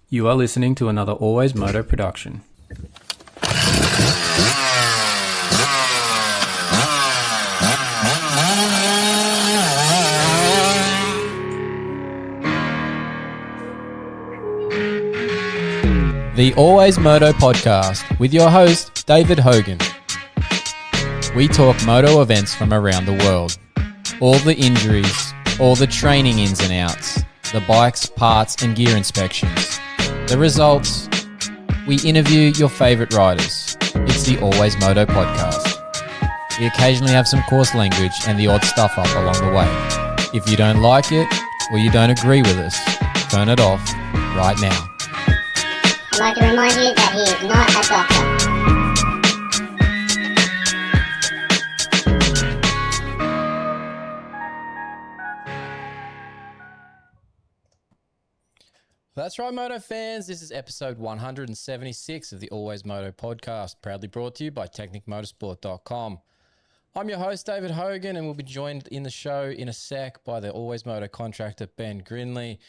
You are listening to another AlwaysMoto production. The AlwaysMoto podcast with your host, David Hogan. We talk moto events from around the world. All the injuries, all the training ins and outs, the bikes, parts and gear inspections, the results. We interview your favourite riders. It's the AlwaysMoto podcast. We occasionally have some coarse language and the odd stuff up along the way. If you don't like it or you don't agree with us, turn it off right now. I'd like to remind you that he is not a doctor. That's right, Moto fans. This is episode 176 of the AlwaysMoto podcast, proudly brought to you by TechnicMotorsport.com. I'm your host, David Hogan, and we'll be joined in the show in a sec by the AlwaysMoto contractor, Ben Grinly.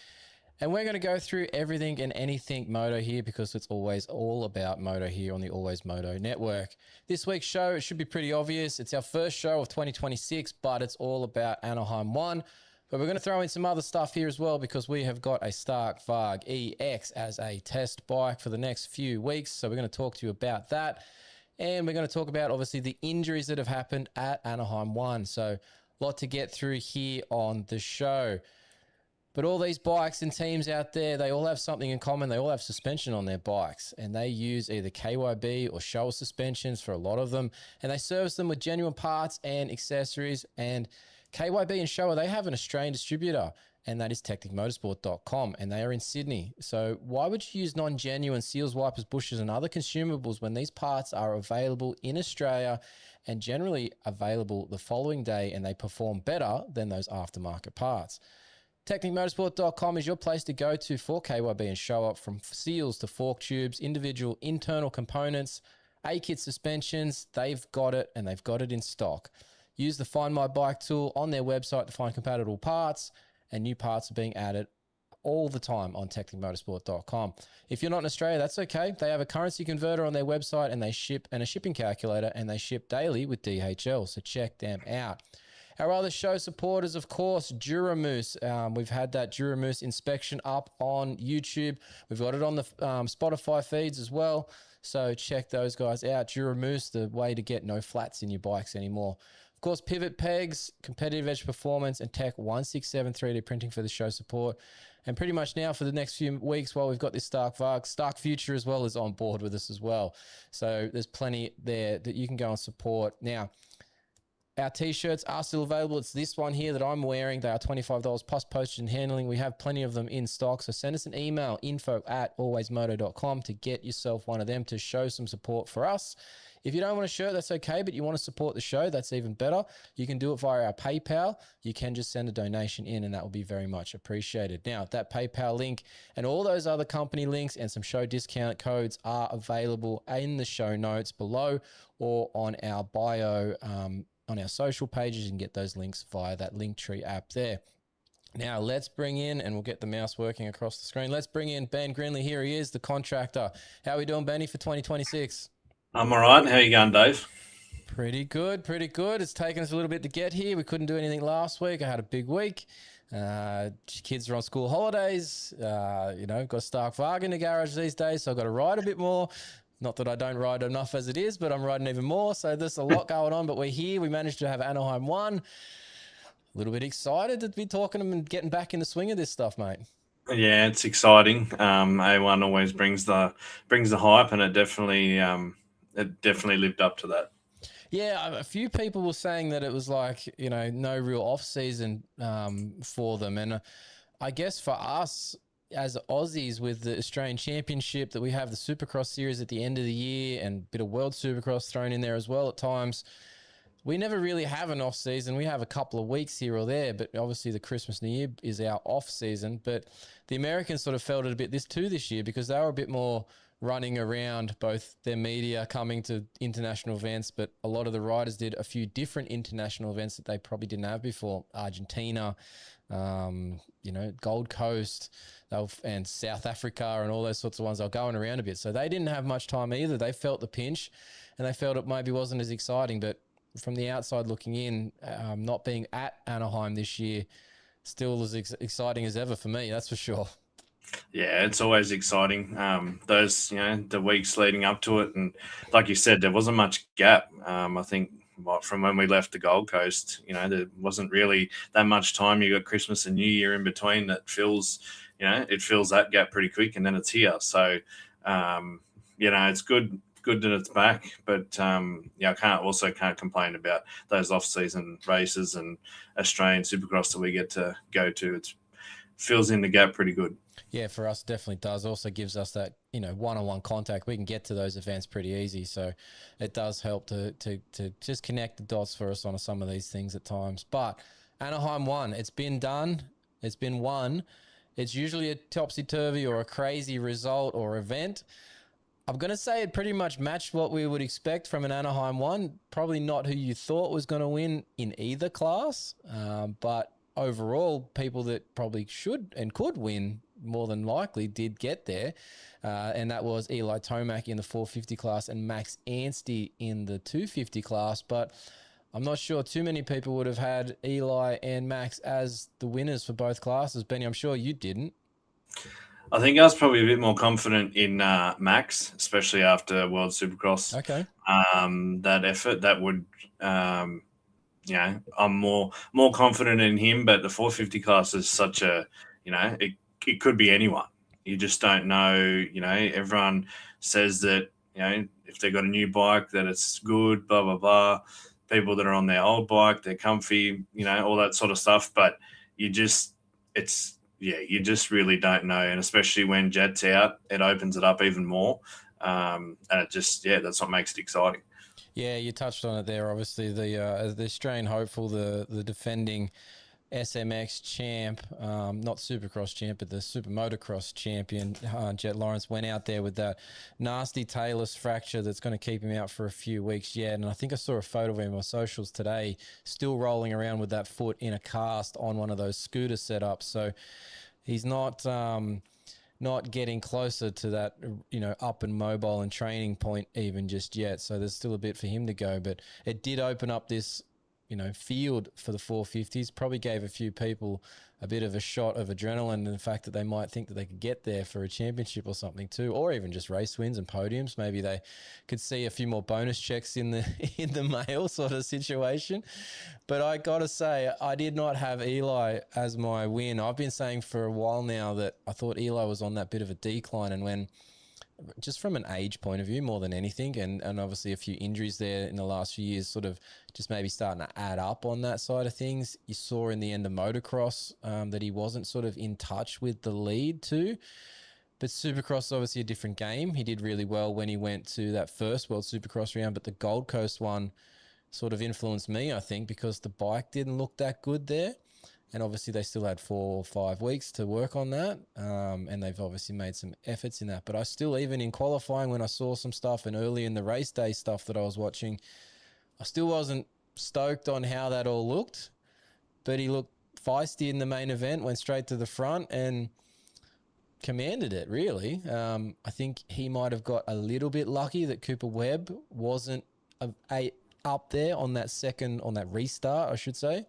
And we're going to go through everything and anything moto here because it's always all about moto here on the AlwaysMoto network. This week's show, it should be pretty obvious. It's our first show of 2026, but it's all about Anaheim 1. But we're going to throw in some other stuff here as well because we have got a Stark Varg EX as a test bike for the next few weeks. So we're going to talk to you about that. And we're going to talk about, obviously, the injuries that have happened at Anaheim 1. So a lot to get through here on the show. But all these bikes and teams out there, they all have something in common. They all have suspension on their bikes, and they use either KYB or Showa suspensions for a lot of them, and they service them with genuine parts and accessories. And KYB and Showa, they have an Australian distributor, and that is TechnicMotorsport.com, and they are in Sydney. So why would you use non-genuine seals, wipers, bushes, and other consumables when these parts are available in Australia and generally available the following day, and they perform better than those aftermarket parts? TechnicMotorsport.com is your place to go to for KYB and Showa, from seals to fork tubes, individual internal components, A-kit suspensions. They've got it, and they've got it in stock. Use the Find My Bike tool on their website to find compatible parts, and new parts are being added all the time on TechnicMotorsport.com. If you're not in Australia, that's okay. They have a currency converter on their website, and they ship, and a shipping calculator, and they ship daily with DHL, so check them out. Our other show supporters, of course, Duramoose. We've had that Duramoose inspection up on YouTube. We've got it on the Spotify feeds as well. So check those guys out. Duramoose, the way to get no flats in your bikes anymore. Of course, Pivot Pegs, Competitive Edge Performance, and Tech 167 3D printing for the show support. And pretty much now for the next few weeks while we've got this Stark Varg, Stark Future as well is on board with us as well. So there's plenty there that you can go and support. Now, our t-shirts are still available. It's this one here that I'm wearing. They are $25 plus postage and handling. We have plenty of them in stock. So send us an email, info@alwaysmoto.com, to get yourself one of them to show some support for us. If you don't want a shirt, that's okay, but you want to support the show, that's even better. You can do it via our PayPal. You can just send a donation in, and that will be very much appreciated. Now, that PayPal link and all those other company links and some show discount codes are available in the show notes below or on our bio, on our social pages. You can get those links via that Linktree app there. Now, let's bring in, and we'll get the mouse working across the screen. Let's bring in Ben Grinly. Here he is, the contractor. How are we doing, Benny, for 2026? I'm all right. How you going, Dave? Pretty good, pretty good. It's taken us a little bit to get here. We couldn't do anything last week. I had a big week. Kids are on school holidays. Got Stark Varg in the garage these days, so I've got to ride a bit more. Not that I don't ride enough as it is, but I'm riding even more. So there's a lot going on, but we're here. We managed to have Anaheim 1. A little bit excited to be talking to them and getting back in the swing of this stuff, mate. Yeah, it's exciting. A1 always brings the hype, and it definitely lived up to that. Yeah, a few people were saying that it was like, no real off season for them. And I guess for us, as Aussies, with the Australian Championship, that we have the Supercross series at the end of the year and a bit of World Supercross thrown in there as well at times, we never really have an off season. We have a couple of weeks here or there, but obviously the Christmas New Year is our off season. But the Americans sort of felt it a bit this year because they were a bit more running around, both their media coming to international events, but a lot of the riders did a few different international events that they probably didn't have before. Argentina, Gold Coast, and South Africa and all those sorts of ones. They were going around a bit. So they didn't have much time either. They felt the pinch and they felt it maybe wasn't as exciting. But from the outside looking in, not being at Anaheim this year, still as exciting as ever for me, that's for sure. Yeah, it's always exciting. Those, the weeks leading up to it, and like you said, there wasn't much gap. I think from when we left the Gold Coast, there wasn't really that much time. You got Christmas and New Year in between. That fills, it fills that gap pretty quick, and then it's here. So, it's good that it's back, but I can't complain about those off-season races and Australian Supercross that we get to go to. It fills in the gap pretty good. Yeah, for us, definitely does. Also gives us that, one-on-one contact. We can get to those events pretty easy. So it does help to just connect the dots for us on some of these things at times. But Anaheim won. It's been done. It's been won. It's usually a topsy-turvy or a crazy result or event. I'm going to say it pretty much matched what we would expect from an Anaheim one. Probably not who you thought was going to win in either class. But overall, people that probably should and could win more than likely did get there. And that was Eli Tomac in the 450 class and Max Anstey in the 250 class. But I'm not sure too many people would have had Eli and Max as the winners for both classes. Benny, I'm sure you didn't. I think I was probably a bit more confident in Max, especially after World Supercross. Okay. That effort, that would, I'm more confident in him. But the 450 class is such a, it could be anyone. You just don't know. Everyone says that, if they got a new bike, that it's good, blah, blah, blah. People that are on their old bike, they're comfy, all that sort of stuff. But you just really don't know. And especially when Jet's out, it opens it up even more. And it just, that's what makes it exciting. Yeah, you touched on it there. Obviously, the Australian hopeful, the defending SMX champ, not Supercross champ, but the Super Motocross champion, Jet Lawrence, went out there with that nasty talus fracture that's going to keep him out for a few weeks yet. And I think I saw a photo of him on socials today, still rolling around with that foot in a cast on one of those scooter setups. So he's not getting closer to that, up and mobile and training point even just yet. So there's still a bit for him to go. But it did open up this field for the 450s, probably gave a few people a bit of a shot of adrenaline and the fact that they might think that they could get there for a championship or something too, or even just race wins and podiums. Maybe they could see a few more bonus checks in the mail sort of situation. But I got to say, I did not have Eli as my win. I've been saying for a while now that I thought Eli was on that bit of a decline, and when just from an age point of view more than anything, and obviously a few injuries there in the last few years sort of just maybe starting to add up on that side of things. You saw in the end of motocross that he wasn't sort of in touch with the lead too. But Supercross is obviously a different game. He did really well when he went to that first World Supercross round, but the Gold Coast one sort of influenced me, I think, because the bike didn't look that good there. And obviously they still had 4 or 5 weeks to work on that. And they've obviously made some efforts in that. But I still, even in qualifying, when I saw some stuff and early in the race day stuff that I was watching, I still wasn't stoked on how that all looked. But he looked feisty in the main event, went straight to the front and commanded it, really. I think he might have got a little bit lucky that Cooper Webb wasn't up there on that restart, I should say.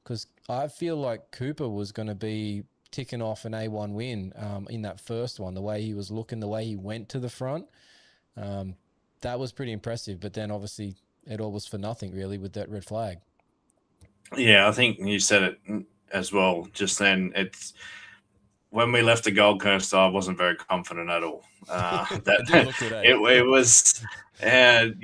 Because I feel like Cooper was going to be ticking off an A1 win in that first one, the way he was looking, the way he went to the front. That was pretty impressive. But then obviously it all was for nothing, really, with that red flag. Yeah, I think you said it as well just then. It's when we left the Gold Coast, I wasn't very confident at all. It was, and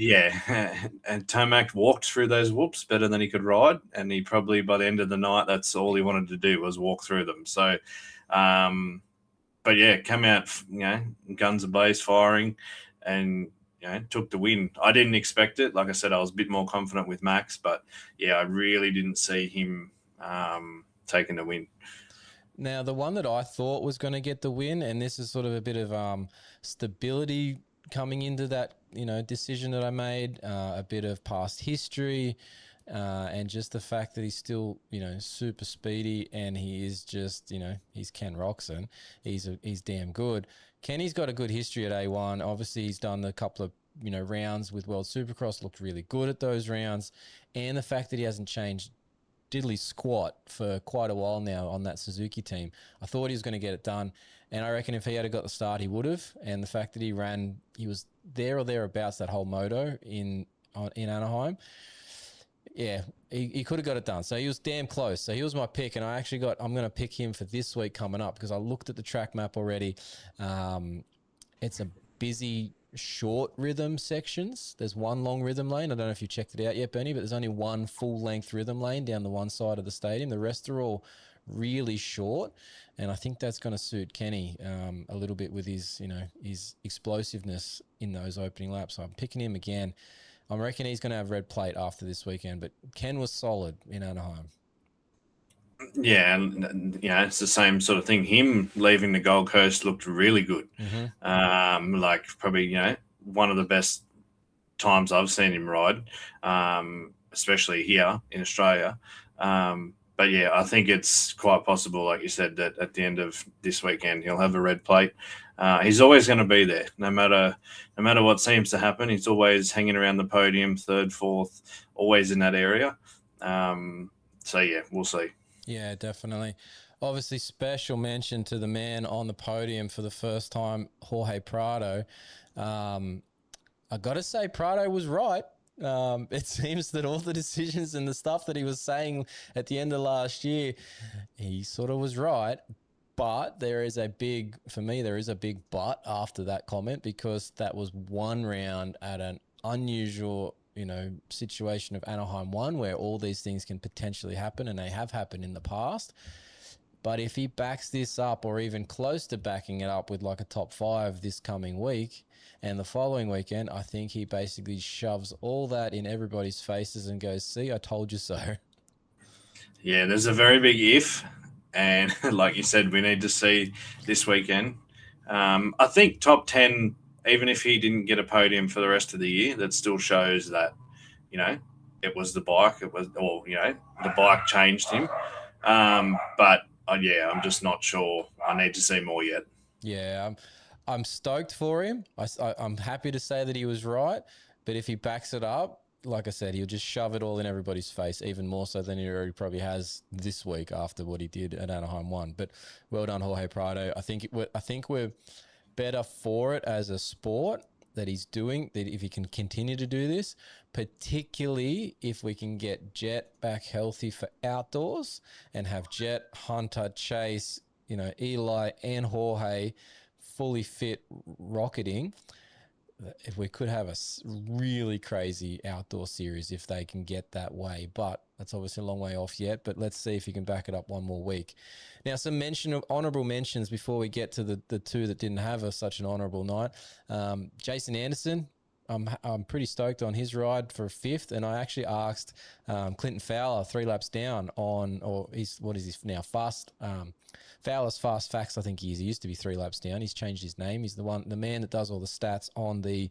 Tomac walked through those whoops better than he could ride, and he probably by the end of the night, that's all he wanted to do was walk through them. So, but yeah, come out, guns ablaze, firing, and took the win. I didn't expect it. Like I said, I was a bit more confident with Max, but yeah, I really didn't see him taking the win. Now, the one that I thought was going to get the win, and this is sort of a bit of stability coming into that, decision that I made, a bit of past history, and just the fact that he's still, super speedy, and he is just, he's Ken Roxon. He's damn good. Kenny's got a good history at A1. Obviously, he's done a couple of rounds with World Supercross, looked really good at those rounds, and the fact that he hasn't changed diddly squat for quite a while now on that Suzuki team. I thought he was going to get it done, and I reckon if he had got the start, he would have. And the fact that he was there or thereabouts that whole moto in Anaheim. Yeah, he could have got it done. So he was damn close. So he was my pick, and I'm going to pick him for this week coming up because I looked at the track map already. It's a busy short rhythm sections. There's one long rhythm lane. I don't know if you checked it out yet, Bernie, but there's only one full-length rhythm lane down the one side of the stadium. The rest are all really short, and I think that's going to suit Kenny a little bit with his explosiveness in those opening laps. So I'm picking him again. I reckon he's going to have red plate after this weekend, but Ken was solid in Anaheim. Yeah, and it's the same sort of thing. Him leaving the Gold Coast looked really good. Like probably one of the best times I've seen him ride, especially here in Australia. But yeah, I think it's quite possible, like you said, that at the end of this weekend he'll have a red plate. He's always going to be there, no matter what seems to happen. He's always hanging around the podium, third, fourth, always in that area. So yeah, we'll see. Yeah, definitely. Obviously, special mention to the man on the podium for the first time, Jorge Prado. I got to say, Prado was right. It seems that all the decisions and the stuff that he was saying at the end of last year, he sort of was right. But there is a big but after that comment, because that was one round at an unusual situation of Anaheim 1 where all these things can potentially happen, and they have happened in the past. But if he backs this up, or even close to backing it up with like a top 5 this coming week and the following weekend, I think he basically shoves all that in everybody's faces and goes, see, I told you so. Yeah, there's a very big if. And like you said, we need to see this weekend. I think top 10, even if he didn't get a podium for the rest of the year, that still shows that, it was the bike. The bike changed him. But I'm just not sure. I need to see more yet. Yeah, I'm stoked for him. I'm happy to say that he was right. But if he backs it up, like I said, he'll just shove it all in everybody's face, even more so than he already probably has this week after what he did at Anaheim 1. But well done, Jorge Prado. I think we're better for it as a sport that he's doing, that if he can continue to do this, particularly if we can get Jet back healthy for outdoors and have Jet, Hunter, Chase, Eli and Jorge fully fit rocketing. If we could have a really crazy outdoor series if they can get that way, but that's obviously a long way off yet. But let's see if he can back it up one more week. Now, some honourable mentions before we get to the two that didn't have such an honourable night. Jason Anderson, I'm pretty stoked on his ride for 5th, and I actually asked Clinton Fowler 3 laps down Fowler's Fast Facts, I think he is. He used to be 3 laps down. He's changed his name. He's the man that does all the stats on the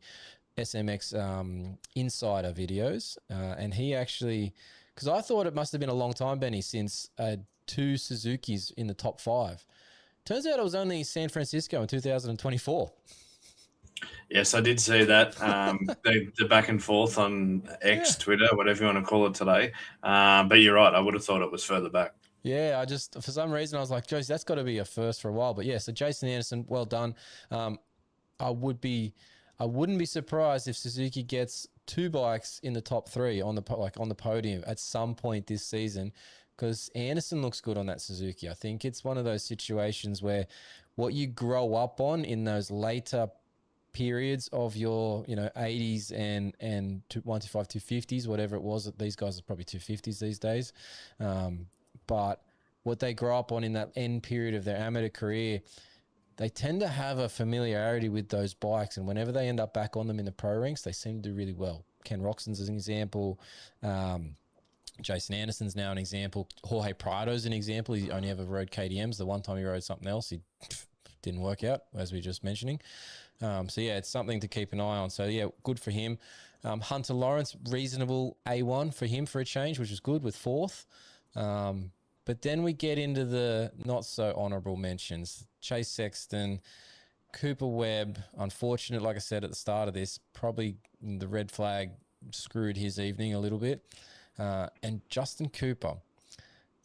SMX Insider videos. And he actually, because I thought it must have been a long time, Benny, since 2 Suzukis in the top 5. Turns out it was only San Francisco in 2024. Yes, I did see that. The back and forth on X, Twitter, whatever you want to call it today. But you're right. I would have thought it was further back. Yeah, I just, for some reason, I was like, Josie, that's got to be a first for a while. But yeah, so Jason Anderson, well done. I wouldn't be surprised if Suzuki gets 2 bikes in the top 3 on the podium at some point this season, because Anderson looks good on that Suzuki. I think it's one of those situations where what you grow up on in those later periods of your 80s and 125 250s, whatever it was, that these guys are probably 250s these days. But what they grow up on in that end period of their amateur career, they tend to have a familiarity with those bikes. And whenever they end up back on them in the pro ranks, they seem to do really well. Ken Roxon's as an example. Jason Anderson's now an example. Jorge Prado's an example. He only ever rode KTMs. The one time he rode something else, he didn't work out, as we were just mentioning. So, yeah, it's something to keep an eye on. So, yeah, good for him. Hunter Lawrence, reasonable A1 for him for a change, which is good with 4th. But then we get into the not so honourable mentions. Chase Sexton, Cooper Webb, unfortunate, like I said at the start of this, probably the red flag screwed his evening a little bit. And Justin Cooper,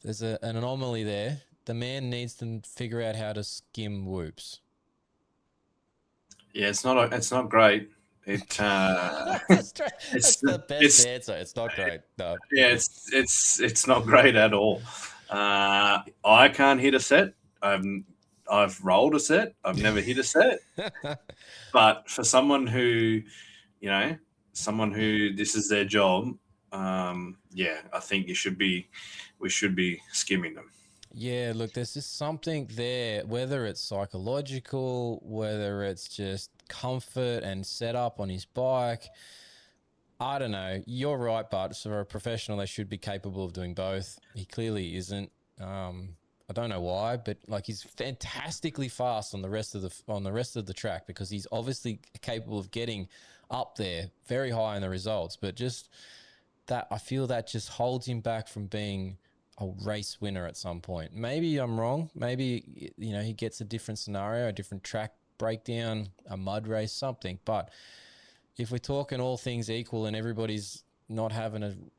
there's an anomaly there. The man needs to figure out how to skim whoops. Yeah, it's not great. It's That's the best answer. It's not great. No. Yeah, it's not great at all. I can't hit a set. I've rolled a set. I've never hit a set. But for someone who this is their job, I think we should be skimming them. Yeah, look, there's just something there, whether it's psychological, whether it's just comfort and setup on his bike. I don't know. You're right, but for a professional, they should be capable of doing both. He clearly isn't. I don't know why, but like he's fantastically fast on the rest of the track because he's obviously capable of getting up there very high in the results. But just that, I feel that just holds him back from being a race winner at some point. Maybe I'm wrong. Maybe, he gets a different scenario, a different track breakdown, a mud race, something. But if we're talking all things equal and everybody's not having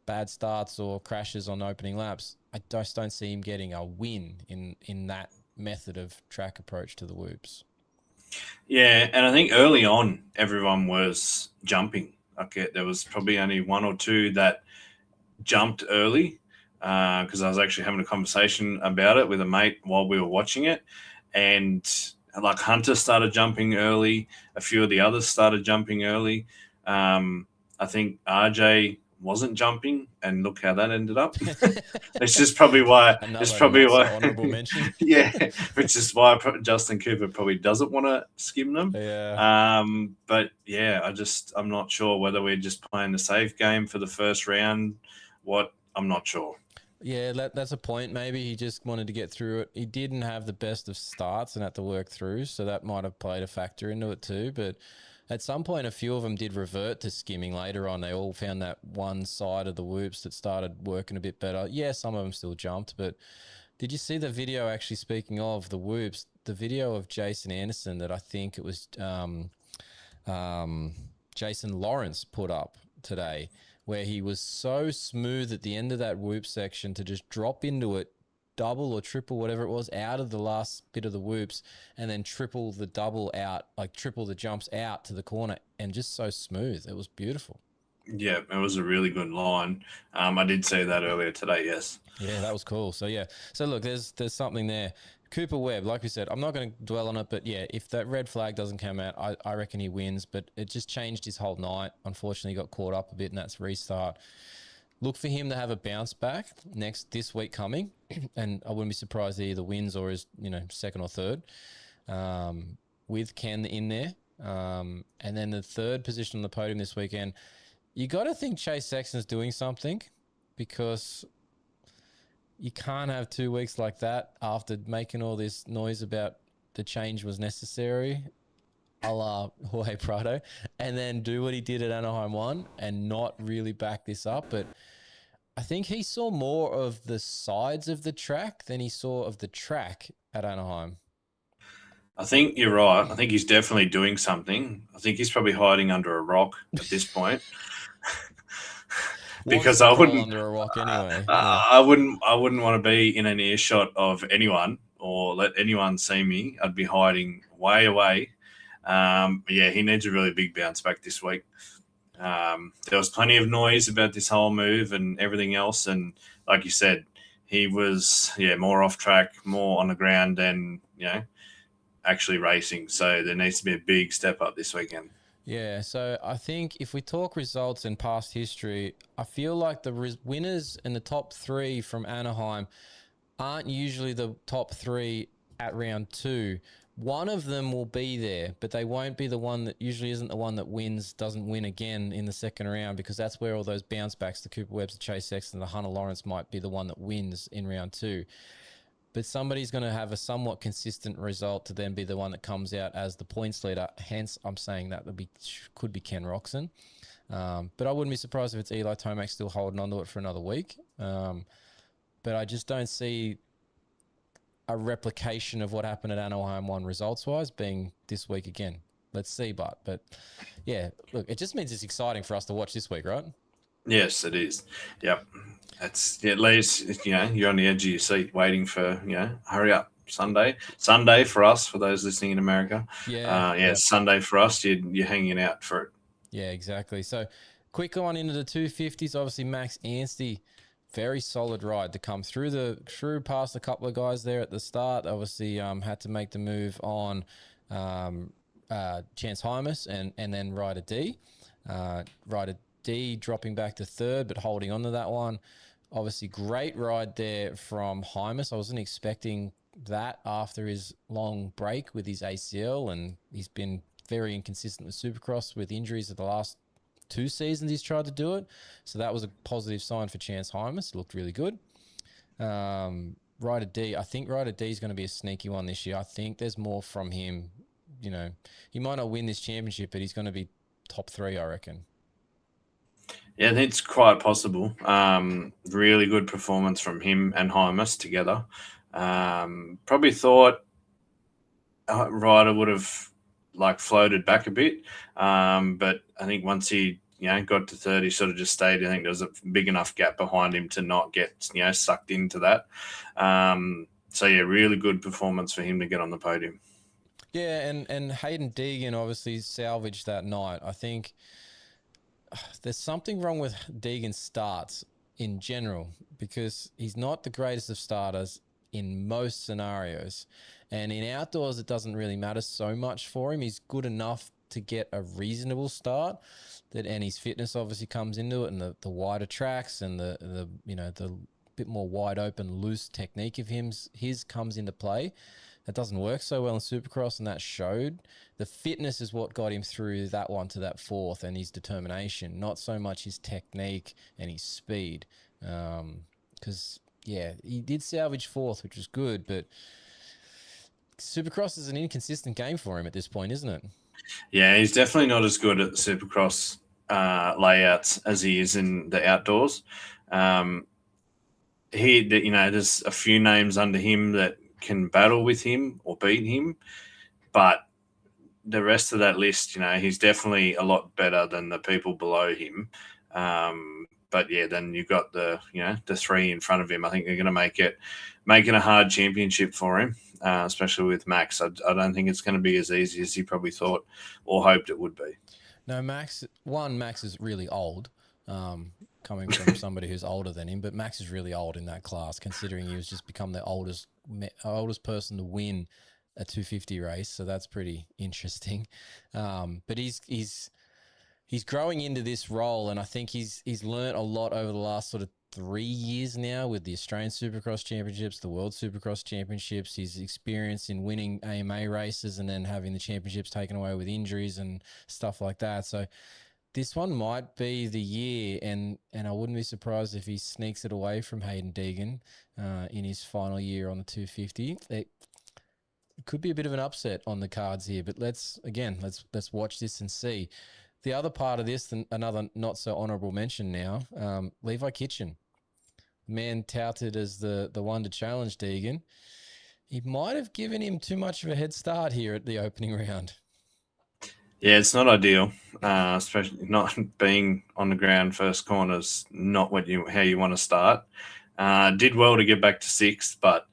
bad starts or crashes on opening laps, I just don't see him getting a win in that method of track approach to the whoops. Yeah, and I think early on everyone was jumping. Okay, there was probably only one or two that jumped early because I was actually having a conversation about it with a mate while we were watching it, and like Hunter started jumping early. A few of the others started jumping early. I think RJ wasn't jumping, and look how that ended up. It's just probably why. Honorable mention. Yeah, which is why Justin Cooper probably doesn't want to skim them. Yeah. But yeah, I'm not sure whether we're just playing the safe game for the first round. I'm not sure. Yeah, that's a point. Maybe he just wanted to get through it. He didn't have the best of starts and had to work through, so that might have played a factor into it too. But at some point, a few of them did revert to skimming later on. They all found that one side of the whoops that started working a bit better. Yeah, some of them still jumped, but did you see the video, actually, speaking of the whoops, the video of Jason Anderson that I think it was Jason Lawrence put up today, where he was so smooth at the end of that whoop section to just drop into it, double or triple, whatever it was, out of the last bit of the whoops, and then triple the double out, like triple the jumps out to the corner, and just so smooth. It was beautiful. Yeah, it was a really good line. I did say that earlier today, yes. Yeah, that was cool. So, yeah. So, look, there's something there. Cooper Webb, like we said, I'm not going to dwell on it, but yeah, if that red flag doesn't come out, I reckon he wins, but it just changed his whole night. Unfortunately, he got caught up a bit, and that's restart. Look for him to have a bounce back this week coming, and I wouldn't be surprised he either wins or is, second or third, with Ken in there. And then the third position on the podium this weekend, you got to think Chase Sexton's doing something, because you can't have 2 weeks like that after making all this noise about the change was necessary, a la Jorge Prado, and then do what he did at Anaheim 1 and not really back this up. But I think he saw more of the sides of the track than he saw of the track at Anaheim. I think you're right. I think he's definitely doing something. I think he's probably hiding under a rock at this point. Because I wouldn't under a rock anyway. I wouldn't want to be in an earshot of anyone or let anyone see me. I'd be hiding way away. But yeah, he needs a really big bounce back this week. There was plenty of noise about this whole move and everything else, and like you said, he was more off track, more on the ground than actually racing. So there needs to be a big step up this weekend. Yeah, so I think if we talk results and past history, I feel like the winners and the top 3 from Anaheim aren't usually the top 3 at round 2, one of them will be there, but they won't be the one that usually isn't the one that wins, doesn't win again in the second round, because that's where all those bounce backs, the Cooper Webbs, the Chase Sexton, the Hunter Lawrence might be the one that wins in round 2. But somebody's going to have a somewhat consistent result to then be the one that comes out as the points leader. Hence, I'm saying that could be Ken Roxon. But I wouldn't be surprised if it's Eli Tomac still holding on to it for another week. But I just don't see a replication of what happened at Anaheim 1 results-wise being this week again. Let's see, but yeah, look, it just means it's exciting for us to watch this week, right? Yes, it is. Yep. That's at least, you're on the edge of your seat waiting for, hurry up. Sunday for us, for those listening in America. Yep. Sunday for us. You're hanging out for it. Yeah, exactly. So quick on into the 250s. Obviously, Max Anstey, very solid ride to come through past a couple of guys there at the start. Obviously, had to make the move on Chance Hymas and then Ryder D. Ryder D dropping back to third, but holding on to that one. Obviously, great ride there from Hymas. I wasn't expecting that after his long break with his ACL, and he's been very inconsistent with Supercross with injuries of the last 2 seasons he's tried to do it. So that was a positive sign for Chance Hymas. It looked really good. Ryder D, I think Ryder D is going to be a sneaky one this year. I think there's more from him. He might not win this championship, but he's going to be top 3, I reckon. Yeah, it's quite possible. Really good performance from him and Hymas together. Probably thought Ryder would have floated back a bit, but I think once he got to third, he sort of just stayed. I think there was a big enough gap behind him to not get sucked into that. So yeah, really good performance for him to get on the podium. Yeah, and Hayden Deegan obviously salvaged that night. I think there's something wrong with Deegan's starts in general, because he's not the greatest of starters in most scenarios. And in outdoors, it doesn't really matter so much for him. He's good enough to get a reasonable start, and his fitness obviously comes into it, and the wider tracks and the bit more wide open, loose technique of his comes into play. That doesn't work so well in Supercross, and that showed. The fitness is what got him through that one to that fourth, and his determination, not so much his technique and his speed. Because, he did salvage fourth, which was good, but Supercross is an inconsistent game for him at this point, isn't it? Yeah, he's definitely not as good at the Supercross layouts as he is in the outdoors. There's a few names under him that can battle with him or beat him, but the rest of that list, he's definitely a lot better than the people below him. But yeah, then you've got the 3 in front of him. I think they're going to make it a hard championship for him, especially with Max. I don't think it's going to be as easy as he probably thought or hoped it would be. No, Max is really old, coming from somebody who's older than him, but Max is really old in that class, considering he was just become the oldest person to win a 250 race. So that's pretty interesting. But he's growing into this role, and I think he's learnt a lot over the last sort of 3 years now with the Australian Supercross Championships, the World Supercross Championships, his experience in winning AMA races and then having the championships taken away with injuries and stuff like that. So this one might be the year, and I wouldn't be surprised if he sneaks it away from Hayden Deegan in his final year on the 250. It could be a bit of an upset on the cards here, but let's watch this and see. The other part of this, another not so honourable mention now, Levi Kitchen, man touted as the one to challenge Deegan. He might have given him too much of a head start here at the opening round. Yeah, it's not ideal, especially not being on the ground first corners, not how you want to start. Did well to get back to 6th, but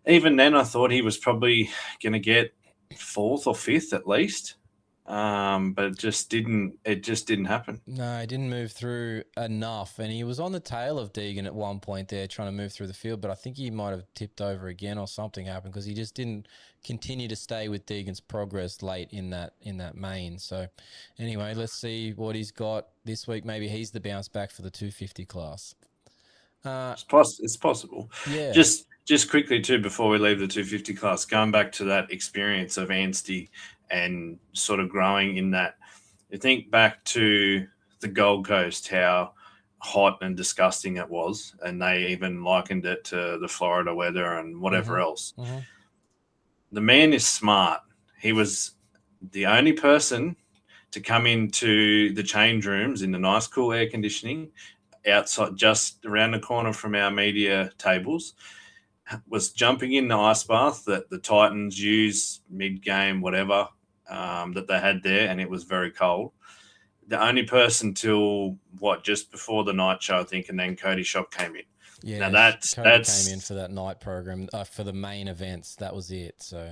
even then I thought he was probably going to get 4th or 5th at least. But it just didn't happen. No, he didn't move through enough, and he was on the tail of Deegan at one point there trying to move through the field, but I think he might have tipped over again or something happened, because he just didn't continue to stay with Deegan's progress late in that main. So anyway, let's see what he's got this week. Maybe he's the bounce back for the 250 class. It's possible. Yeah. Just Just quickly too, before we leave the 250 class, going back to that experience of Anstey and sort of growing in that, I think back to the Gold Coast, how hot and disgusting it was, and they even likened it to the Florida weather and whatever else. Mm-hmm. The man is smart. He was the only person to come into the change rooms in the nice, cool air conditioning outside, just around the corner from our media tables, was jumping in the ice bath that the Titans use mid-game, whatever, that they had there, and it was very cold. The only person till, just before the night show, I think, and then Cody Shock came in. Yeah, now Cody came in for that night program, for the main events. That was it. So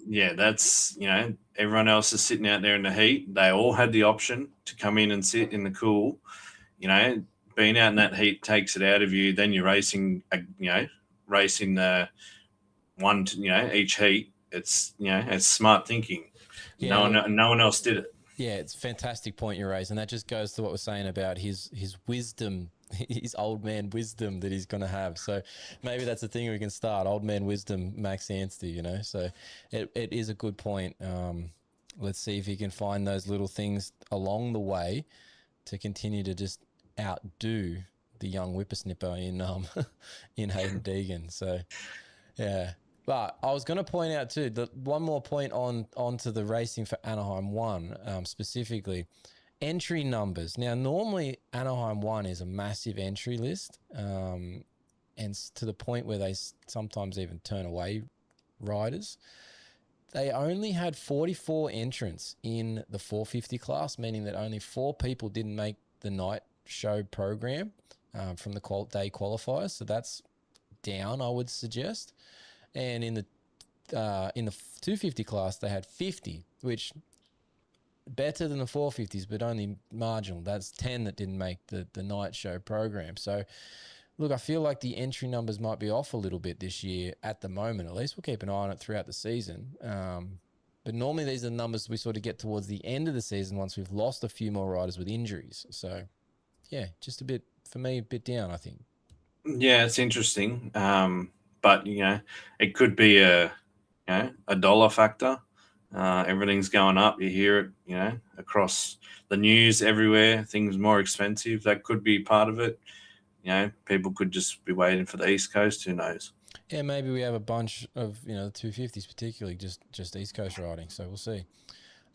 yeah, that's, everyone else is sitting out there in the heat. They all had the option to come in and sit in the cool. Being out in that heat takes it out of you. Then you're racing, racing the one, each heat. It's, it's smart thinking. Yeah, no one else did it. Yeah, it's a fantastic point you raised, and that just goes to what we're saying about his wisdom, his old man wisdom that he's going to have. So maybe that's the thing we can start, old man wisdom, Max Anstey, So it is a good point. Let's see if he can find those little things along the way to continue to just outdo the young whippersnipper in in Hayden Deegan. So, yeah. But I was going to point out too, that one more point onto the racing for Anaheim 1 specifically, entry numbers. Now, normally Anaheim 1 is a massive entry list, and to the point where they sometimes even turn away riders. They only had 44 entrants in the 450 class, meaning that only 4 people didn't make the night show program from the day qualifiers. So that's down, I would suggest. And in the 250 class, they had 50, which better than the 450s, but only marginal. That's 10 that didn't make the night show program. So, look, I feel like the entry numbers might be off a little bit this year at the moment. At least we'll keep an eye on it throughout the season. But normally these are the numbers we sort of get towards the end of the season once we've lost a few more riders with injuries. So, yeah, just a bit, for me, a bit down, I think. Yeah, it's interesting. But, it could be a dollar factor. Everything's going up. You hear it, across the news everywhere. Things more expensive. That could be part of it. People could just be waiting for the East Coast. Who knows? Yeah, maybe we have a bunch of, the 250s particularly, just East Coast riding. So we'll see.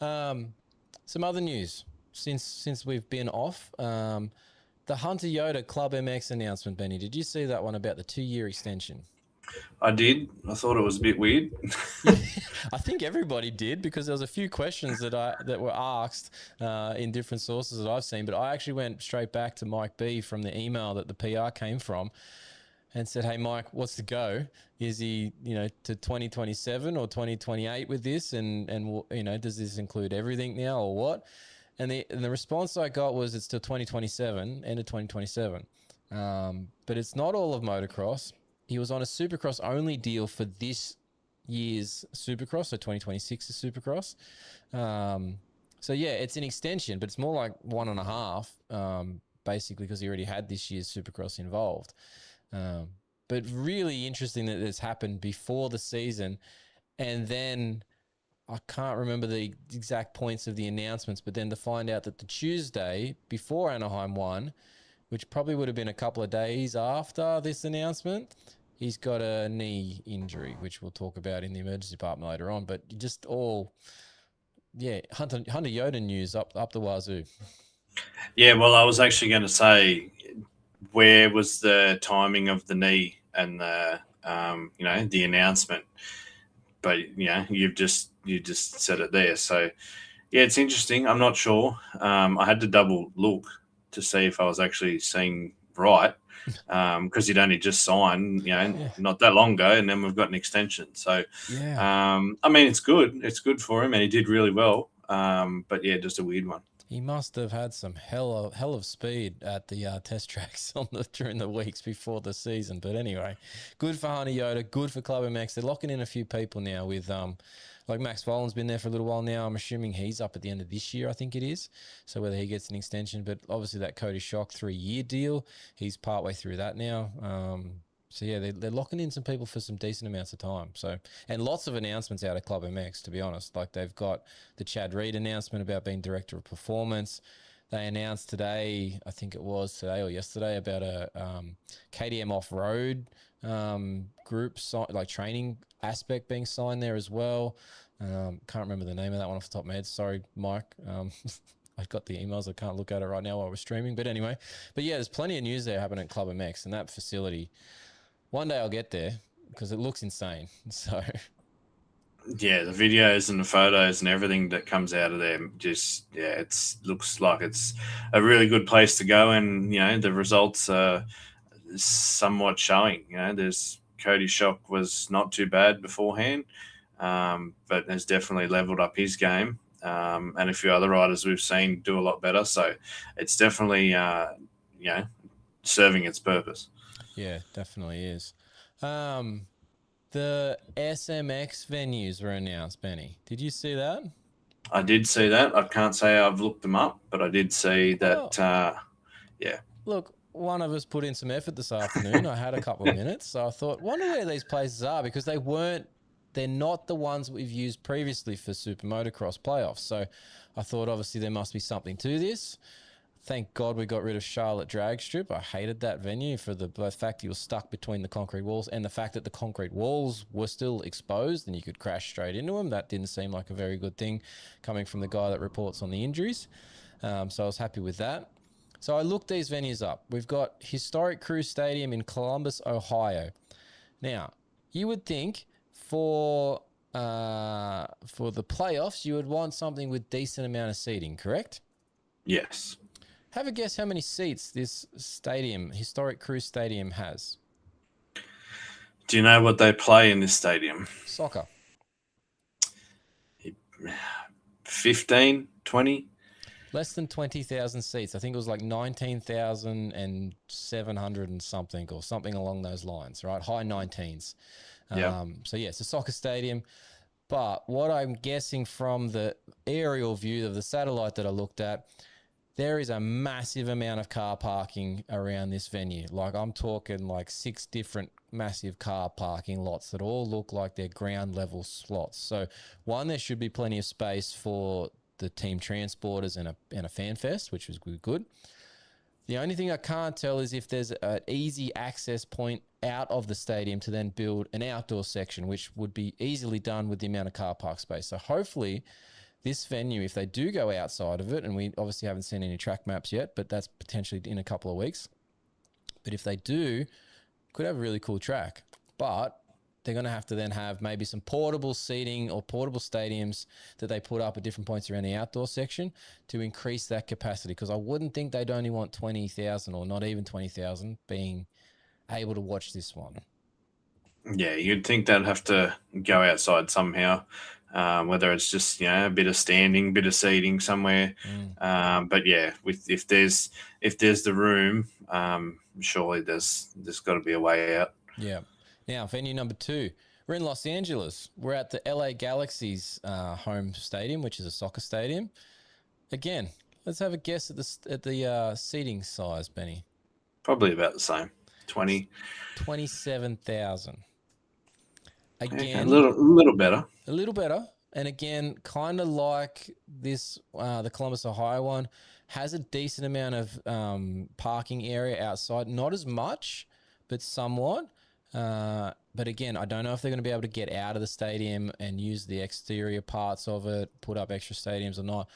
Some other news since we've been off. The Hunter Yoda Club MX announcement, Benny. Did you see that one about the 2-year extension? I did. I thought it was a bit weird. Yeah, I think everybody did, because there was a few questions that were asked in different sources that I've seen. But I actually went straight back to Mike B from the email that the PR came from and said, "Hey, Mike, what's the go? Is he, to 2027 or 2028 with this? And does this include everything now or what?" And the response I got was it's till 2027, end of 2027. But it's not all of motocross. He was on a Supercross only deal for this year's Supercross, so 2026's Supercross. So yeah, it's an extension, but it's more like 1.5, basically, because he already had this year's Supercross involved. But really interesting that this happened before the season, and then I can't remember the exact points of the announcements, but then to find out that the Tuesday before Anaheim 1, which probably would have been a couple of days after this announcement, he's got a knee injury, which we'll talk about in the emergency department later on. But just all, Hunter Yoda news up the wazoo. Yeah, well, I was actually going to say, where was the timing of the knee and the the announcement? But you just said it there. So yeah, it's interesting. I'm not sure. I had to double look to see if I was actually seeing right, because he'd only just signed, not that long ago, and then we've got an extension. So, I mean, it's good. It's good for him, and he did really well. But yeah, just a weird one. He must have had some hell of speed at the test tracks during the weeks before the season. But anyway, good for Hunter Yoda, good for Club MX. They're locking in a few people now with like Max Volan's been there for a little while now. I'm assuming he's up at the end of this year, I think it is. So whether he gets an extension, but obviously that Cody Shock 3-year deal, he's partway through that now. yeah, they're locking in some people for some decent amounts of time. So, and lots of announcements out of Club MX, to be honest. Like they've got the Chad Reed announcement about being director of performance. They announced today, I think it was today or yesterday, about a KTM off-road group, like training aspect being signed there as well. Can't remember the name of that one off the top of my head. Sorry, Mike. I've got the emails. I can't look at it right now while we're streaming. But anyway, yeah, there's plenty of news there happening at Club MX, and that facility, one day I'll get there because it looks insane. So Yeah, the videos and the photos and everything that comes out of there, just it looks like it's a really good place to go, and the results are somewhat showing. There's Cody Shock was not too bad beforehand, but has definitely leveled up his game, and a few other riders we've seen do a lot better. So it's definitely serving its purpose. yeah, definitely is. The SMX venues were announced, Benny. Did you see that? I did see that. I can't say I've looked them up, but I did see that. Yeah. Look, one of us put in some effort this afternoon. I had a couple of minutes, so I thought, wonder where these places are, because they're not the ones we've used previously for Super Motocross playoffs. So I thought, obviously, there must be something to this. Thank God we got rid of Charlotte Drag Strip. I hated that venue for the fact you were stuck between the concrete walls, and the fact that the concrete walls were still exposed and you could crash straight into them. That didn't seem like a very good thing coming from the guy that reports on the injuries. So I was happy with that. So I looked these venues up. We've got Historic Crew Stadium in Columbus, Ohio. Now, you would think for the playoffs, you would want something with decent amount of seating, correct? Yes. Have a guess how many seats this stadium, Historic Crew Stadium, has. Do you know what they play in this stadium? Soccer. 15, 20? Less than 20,000 seats. I think it was like 19,700 and something, or something along those lines, right? High 19s. Yeah. So, yeah, it's a soccer stadium. But what I'm guessing from the aerial view of the satellite that I looked at, there is a massive amount of car parking around this venue. Like, I'm talking like 6 different massive car parking lots that all look like they're ground level slots. So, one, there should be plenty of space for the team transporters and a fan fest, which was good. The only thing I can't tell is if there's an easy access point out of the stadium to then build an outdoor section, which would be easily done with the amount of car park space. So hopefully this venue, if they do go outside of it, and we obviously haven't seen any track maps yet, but that's potentially in a couple of weeks. But if they do, could have a really cool track. But they're going to have to then have maybe some portable seating or portable stadiums that they put up at different points around the outdoor section to increase that capacity. Because I wouldn't think they'd only want 20,000 or not even 20,000 being able to watch this one. Yeah, you'd think they'd have to go outside somehow, whether it's just a bit of standing, bit of seating somewhere. But yeah, if there's the room, surely there's got to be a way out. Yeah. Now, venue number 2, we're in Los Angeles. We're at the LA Galaxy's home stadium, which is a soccer stadium. Again, let's have a guess at the seating size, Benny. Probably about the same, 20. 27,000. Again, a little better. A little better. And again, kind of like this, the Columbus, Ohio one, has a decent amount of parking area outside. Not as much, but somewhat. But again, I don't know if they're going to be able to get out of the stadium and use the exterior parts of it, put up extra stadiums or not.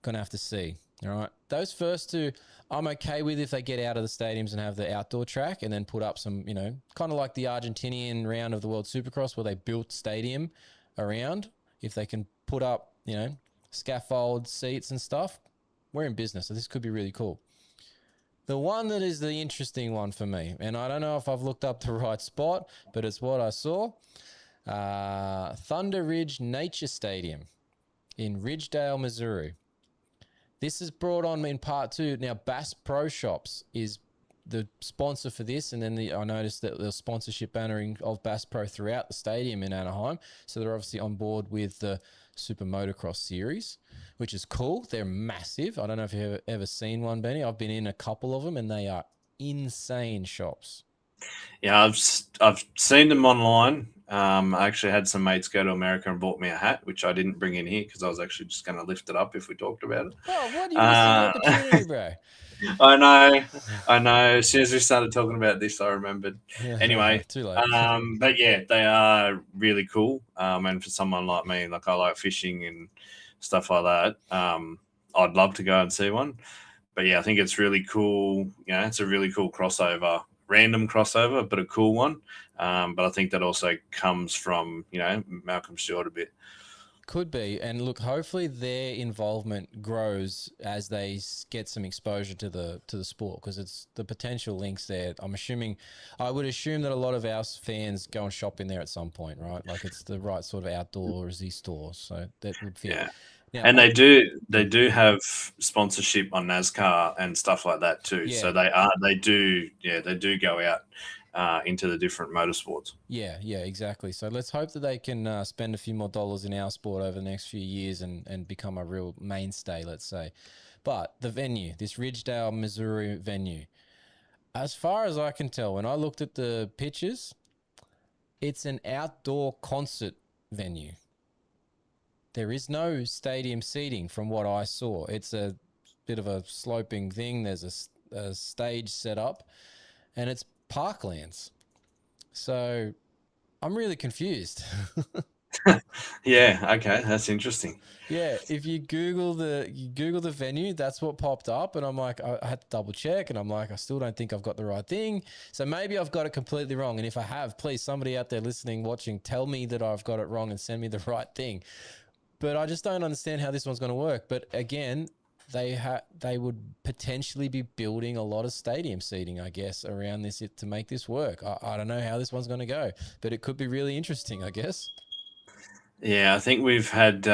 Going to have to see. All right. Those first two, I'm okay with if they get out of the stadiums and have the outdoor track and then put up some, kind of like the Argentinian round of the World Supercross where they built stadium around. If they can put up, scaffold seats and stuff, we're in business. So this could be really cool. The one that is the interesting one for me, and I don't know if I've looked up the right spot, but it's what I saw. Thunder Ridge Nature Stadium in Ridgedale, Missouri. This is brought on in part 2. Now, Bass Pro Shops is the sponsor for this, and then I noticed that the sponsorship bannering of Bass Pro throughout the stadium in Anaheim. So they're obviously on board with the Super Motocross series, which is cool. They're massive. I don't know if you've ever seen one, Benny. I've been in a couple of them, and they are insane shops. Yeah, I've seen them online. I actually had some mates go to America and bought me a hat, which I didn't bring in here because I was actually just going to lift it up if we talked about it. Oh, what? You missed the opportunity, bro. I know, I know. As soon as we started talking about this, I remembered. Anyway, Too late. but yeah, they are really cool. And for someone like me, like I like fishing and stuff like that. I'd love to go and see one. But yeah, I think it's really cool. You know, it's a really cool crossover, random crossover, but a cool one. But I think that also comes from, you know, Malcolm Stewart a bit. Could be, and look, hopefully their involvement grows as they get some exposure to the sport, because it's the potential links there. I would assume that a lot of our fans go and shop in there at some point, right? Like it's the right sort of outdoorsy stores, so that would fit. Yeah. Now, And they do have sponsorship on NASCAR and stuff like that too. Yeah. So they do go out into the different motorsports. Yeah, exactly. So let's hope that they can spend a few more dollars in our sport over the next few years and become a real mainstay, let's say. But the venue, this Ridgedale, Missouri venue, as far as I can tell, when I looked at the pictures, it's an outdoor concert venue. There is no stadium seating from what I saw. It's a bit of a sloping thing. There's a stage set up, and it's parklands. So I'm really confused. Yeah, okay, that's interesting. Yeah, if you Google the venue, that's what popped up, and I'm like, I had to double check, and I'm like, I still don't think I've got the right thing. So maybe I've got it completely wrong, and if I have, please, somebody out there listening, watching, tell me that I've got it wrong and send me the right thing. But I just don't understand how this one's going to work. But again, they would potentially be building a lot of stadium seating, I guess, around this to make this work. I don't know how this one's going to go, but it could be really interesting, I guess. Yeah, I think we've had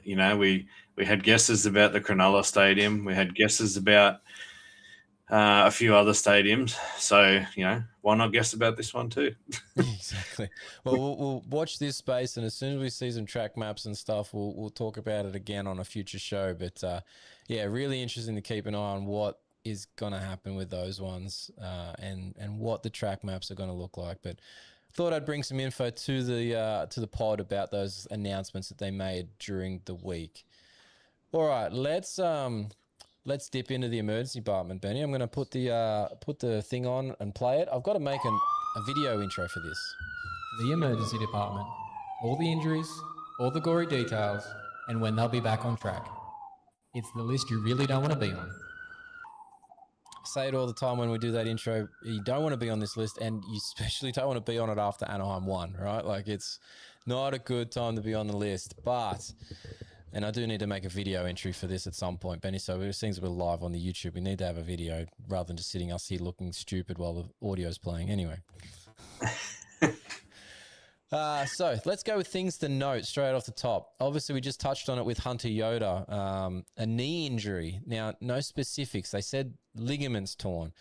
we had guesses about the Cronulla Stadium. We had guesses about a few other stadiums. So, why not guess about this one too? Exactly. Well, we'll watch this space, and as soon as we see some track maps and stuff, we'll talk about it again on a future show. But yeah, really interesting to keep an eye on what is going to happen with those ones, and what the track maps are going to look like. But thought I'd bring some info to the pod about those announcements that they made during the week. All right, let's dip into the emergency department, Benny. I'm going to put the thing on and play it. I've got to make a video intro for this. The emergency department. All the injuries, all the gory details, and when they'll be back on track. It's the list you really don't want to be on. I say it all the time when we do that intro. You don't want to be on this list, and you especially don't want to be on it after Anaheim 1, right? Like, it's not a good time to be on the list, but... And I do need to make a video entry for this at some point, Benny. So we're seeing we're live on the YouTube. We need to have a video rather than just sitting us here looking stupid while the audio's playing. Anyway. So let's go with things to note straight off the top. Obviously, we just touched on it with Hunter Yoda, a knee injury. Now, no specifics. They said ligaments torn.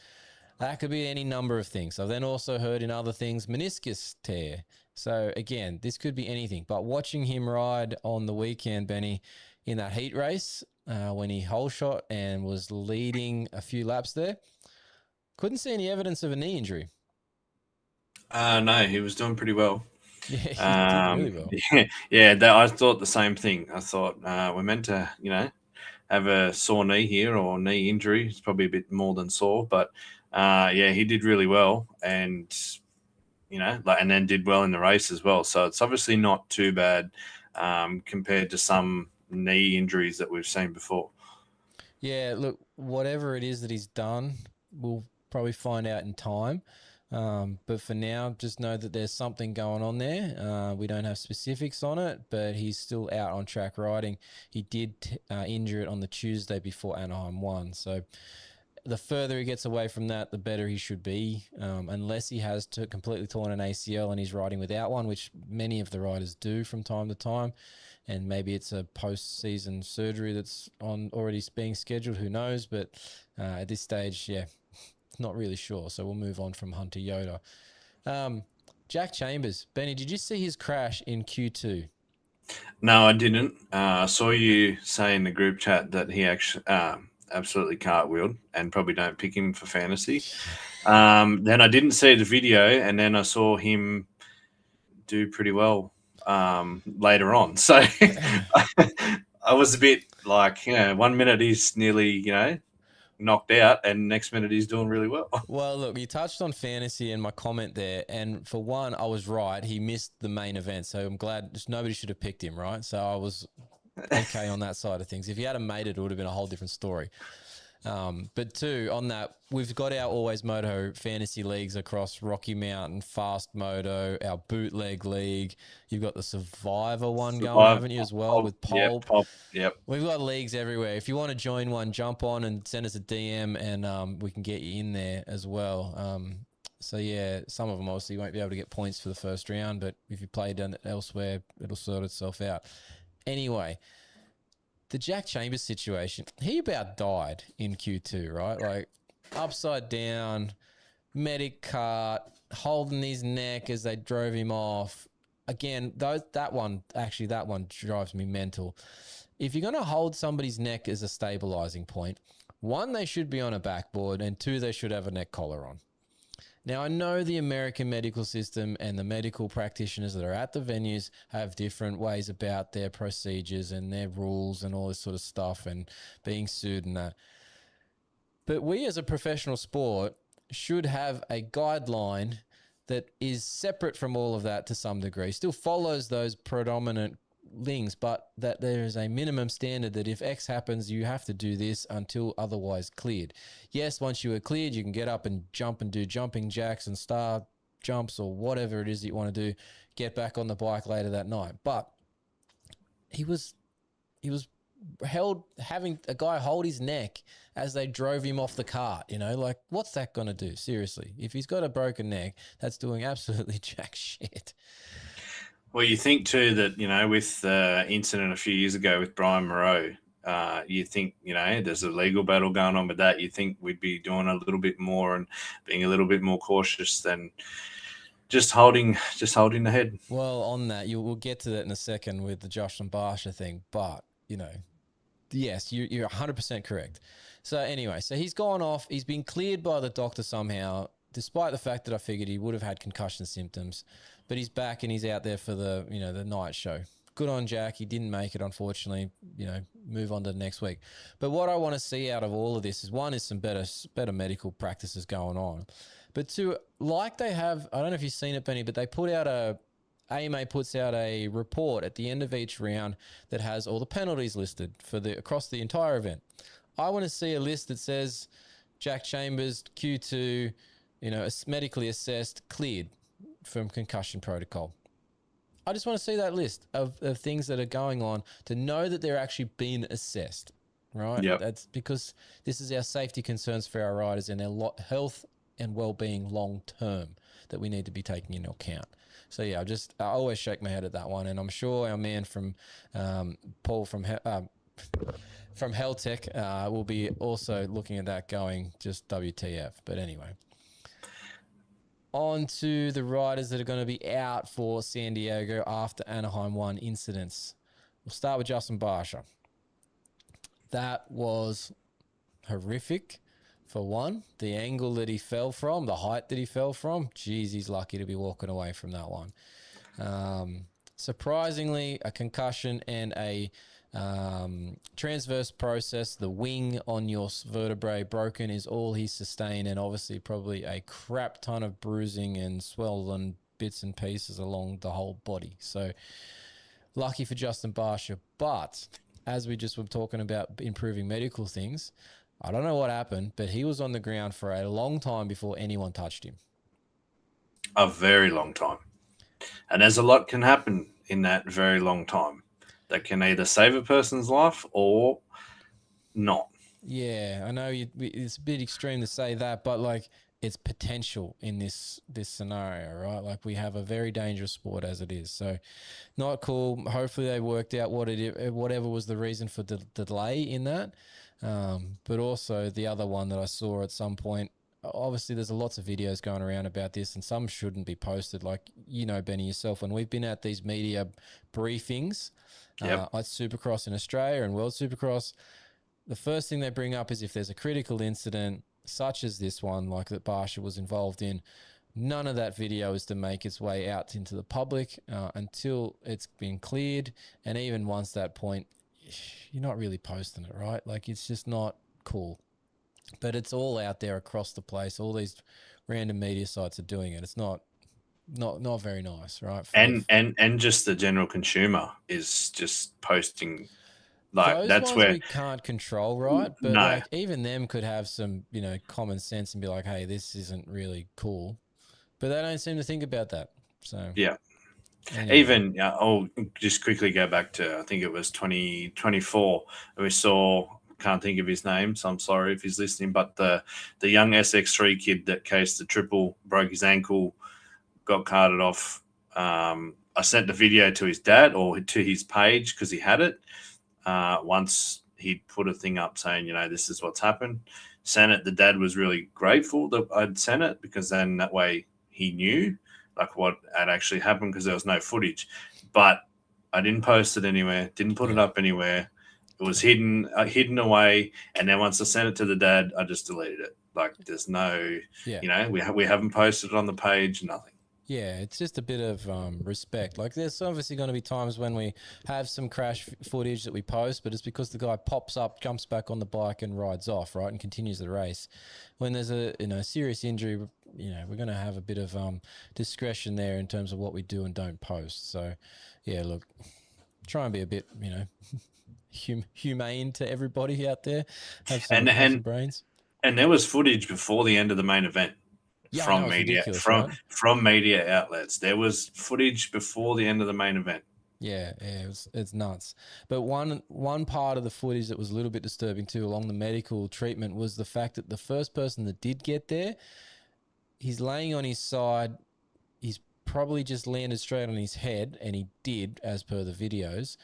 That could be any number of things. I've then also heard in other things, meniscus tear. So again, this could be anything. But watching him ride on the weekend, Benny, in that heat race, when he hole shot and was leading a few laps there, couldn't see any evidence of a knee injury. No, he was doing pretty well. Yeah, he did really well. Yeah, I thought the same thing. I thought we're meant to, have a sore knee here or knee injury. It's probably a bit more than sore, but yeah, he did really well, and and then did well in the race as well. So it's obviously not too bad compared to some knee injuries that we've seen before. Yeah, look, whatever it is that he's done, we'll probably find out in time. But for now, just know that there's something going on there. We don't have specifics on it, but he's still out on track riding. He did injure it on the Tuesday before Anaheim 1. So the further he gets away from that, the better he should be, unless he has completely torn an ACL and he's riding without one, which many of the riders do from time to time. And maybe it's a post-season surgery that's already being scheduled. Who knows? But at this stage, yeah, not really sure. So we'll move on from Hunter Yoda. Jack Chambers. Benny, did you see his crash in Q2? No, I didn't. I saw you say in the group chat that he actually... absolutely cartwheeled, and probably don't pick him for fantasy. Then I didn't see the video, and then I saw him do pretty well later on. So I was a bit like, 1 minute he's nearly, knocked out, and next minute he's doing really well. Well, look, you touched on fantasy and my comment there, and for one, I was right. He missed the main event, so I'm glad nobody should have picked him, right? So I was okay on that side of things. If he had made it, it would have been a whole different story. But two, on that, we've got our AlwaysMoto fantasy leagues across Rocky Mountain, Fast Moto, our bootleg league. You've got the Survivor one going, haven't you, as well, with Pulp? Yep. We've got leagues everywhere. If you want to join one, jump on and send us a DM, and we can get you in there as well. So, yeah, some of them obviously won't be able to get points for the first round, but if you played elsewhere, it'll sort itself out. Anyway, the Jack Chambers situation, he about died in Q2, right? Like upside down, medic cart, holding his neck as they drove him off. Again, that one drives me mental. If you're going to hold somebody's neck as a stabilizing point, one, they should be on a backboard, and two, they should have a neck collar on. Now, I know the American medical system and the medical practitioners that are at the venues have different ways about their procedures and their rules and all this sort of stuff and being sued and that. But we as a professional sport should have a guideline that is separate from all of that to some degree, still follows those predominant things, but that there is a minimum standard that if X happens, you have to do this until otherwise cleared. Yes, once you are cleared, you can get up and jump and do jumping jacks and star jumps or whatever it is that you want to do, get back on the bike later that night. But he was having a guy hold his neck as they drove him off the cart, like what's that going to do? Seriously, if he's got a broken neck, that's doing absolutely jack shit. Well, you think too that, with the incident a few years ago with Brian Moreau, you think, there's a legal battle going on with that. You think we'd be doing a little bit more and being a little bit more cautious than just holding the head. Well, on that, we'll get to that in a second with the Jocelyn Barsha thing, but, yes, you're 100% correct. So anyway, so he's gone off. He's been cleared by the doctor somehow, despite the fact that I figured he would have had concussion symptoms. But he's back and he's out there for the, the night show. Good on Jack. He didn't make it, unfortunately. Move on to the next week. But what I want to see out of all of this is, one, is some better medical practices going on. But two, like they have, I don't know if you've seen it, Benny, but they put out AMA puts out a report at the end of each round that has all the penalties listed across the entire event. I want to see a list that says Jack Chambers, Q2, medically assessed, cleared from concussion protocol. I just want to see that list of things that are going on to know that they're actually being assessed, right? Yep. That's because this is our safety concerns for our riders and their health and well-being long-term that we need to be taking into account. So, yeah, I always shake my head at that one, and I'm sure our man from Paul from Heltech will be also looking at that going just WTF. But anyway. On to the riders that are going to be out for San Diego after Anaheim 1 incidents. We'll start with Justin Barsha. That was horrific. For one, the angle that he fell from, the height that he fell from, geez, he's lucky to be walking away from that one. Surprisingly, a concussion and a transverse process, the wing on your vertebrae broken is all he sustained, and obviously probably a crap ton of bruising and swollen bits and pieces along the whole body. So lucky for Justin Barsha. But as we just were talking about improving medical things, I don't know what happened, but he was on the ground for a long time before anyone touched him. A very long time. And there's a lot can happen in that very long time that can either save a person's life or not. Yeah, I know it's a bit extreme to say that, but like it's potential in this scenario, right? Like we have a very dangerous sport as it is. So not cool. Hopefully they worked out whatever was the reason for the delay in that. But also the other one that I saw at some point, obviously there's lots of videos going around about this and some shouldn't be posted. Like, Benny, yourself, when we've been at these media briefings, Yep. at Supercross in Australia and World Supercross, the first thing they bring up is if there's a critical incident, such as this one, like that Barsha was involved in, none of that video is to make its way out into the public until it's been cleared. And even once that point, you're not really posting it, right? Like, it's just not cool. But it's all out there across the place. All these random media sites are doing it. It's not very nice, right? And just the general consumer is just posting. Like, those that's ones where we can't control, right? But no, like, even them could have some, common sense and be like, hey, this isn't really cool. But they don't seem to think about that. So yeah. anyway. Even I'll just quickly go back to, I think it was 2024. We saw, can't think of his name, so I'm sorry if he's listening, but the young SX3 kid that cased the triple, broke his ankle, got carted off. I sent the video to his dad or to his page because he had it. Once he put a thing up saying, this is what's happened. Sent it. The dad was really grateful that I'd sent it, because then that way he knew like what had actually happened, because there was no footage. But I didn't post it anywhere, didn't put it up anywhere. It was hidden away. And then once I sent it to the dad, I just deleted it. Like, there's no, we haven't posted it on the page, nothing. Yeah, it's just a bit of respect. Like, there's obviously going to be times when we have some crash footage that we post, but it's because the guy pops up, jumps back on the bike and rides off, right, and continues the race. When there's a serious injury, we're going to have a bit of discretion there in terms of what we do and don't post. So, yeah, look, try and be a bit, humane to everybody out there. Have some brains. And there was footage before the end of the main event. Yeah, From media, from media outlets, there was footage before the end of the main event. Yeah, it's nuts. But one part of the footage that was a little bit disturbing too, along the medical treatment, was the fact that the first person that did get there, he's laying on his side. He's probably just landed straight on his head, and he did, as per the videos.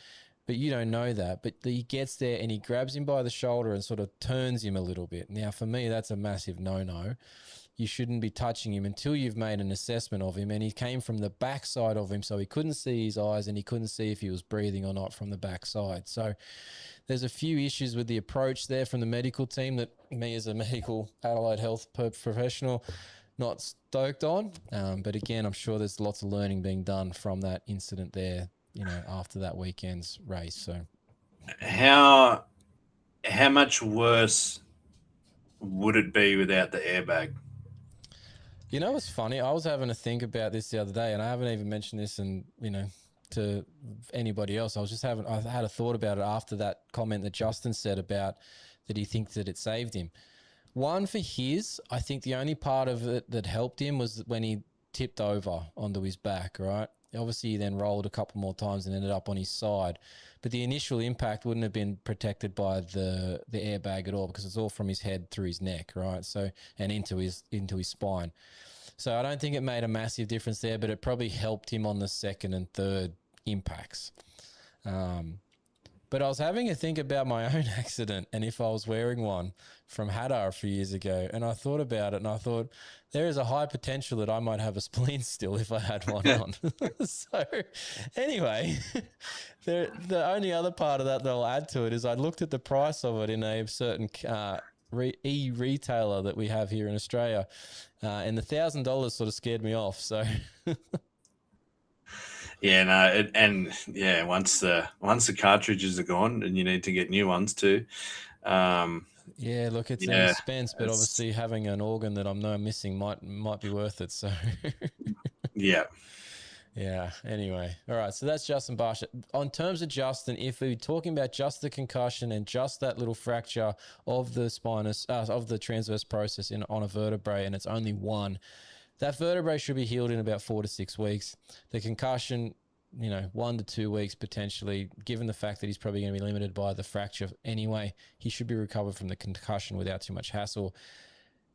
But you don't know that. But he gets there and he grabs him by the shoulder and sort of turns him a little bit. Now, for me, that's a massive no-no. You shouldn't be touching him until you've made an assessment of him. And he came from the backside of him, so he couldn't see his eyes and he couldn't see if he was breathing or not from the backside. So there's a few issues with the approach there from the medical team that me, as a medical Adelaide health professional, not stoked on. But again, I'm sure there's lots of learning being done from that incident there, after that weekend's race. So how much worse would it be without the airbag? It's funny. I was having a think about this the other day, and I haven't even mentioned this to anybody else. I had a thought about it after that comment that Justin said about that he thinks that it saved him. One, for I think the only part of it that helped him was when he tipped over onto his back, right? Obviously, he then rolled a couple more times and ended up on his side. But the initial impact wouldn't have been protected by the airbag at all, because it's all from his head through his neck, right? So, and into his spine. So I don't think it made a massive difference there, but it probably helped him on the second and third impacts. But I was having a think about my own accident and if I was wearing one from Hadar a few years ago, and I thought about it and I thought there is a high potential that I might have a spleen still if I had one on. So anyway, the only other part of that I'll add to it is I looked at the price of it in a certain e-retailer that we have here in Australia, and the $1,000 sort of scared me off. So yeah, no, once the cartridges are gone and you need to get new ones too. Yeah, look, it's an expense, but obviously having an organ that I'm now missing might be worth it. So yeah. Yeah, anyway. All right, so that's Justin Barsha. On terms of Justin, if we're talking about just the concussion and just that little fracture of the spinous, of the transverse process on a vertebrae, and it's only one, that vertebrae should be healed in about 4 to 6 weeks. The concussion, 1 to 2 weeks potentially, given the fact that he's probably going to be limited by the fracture anyway. He should be recovered from the concussion without too much hassle.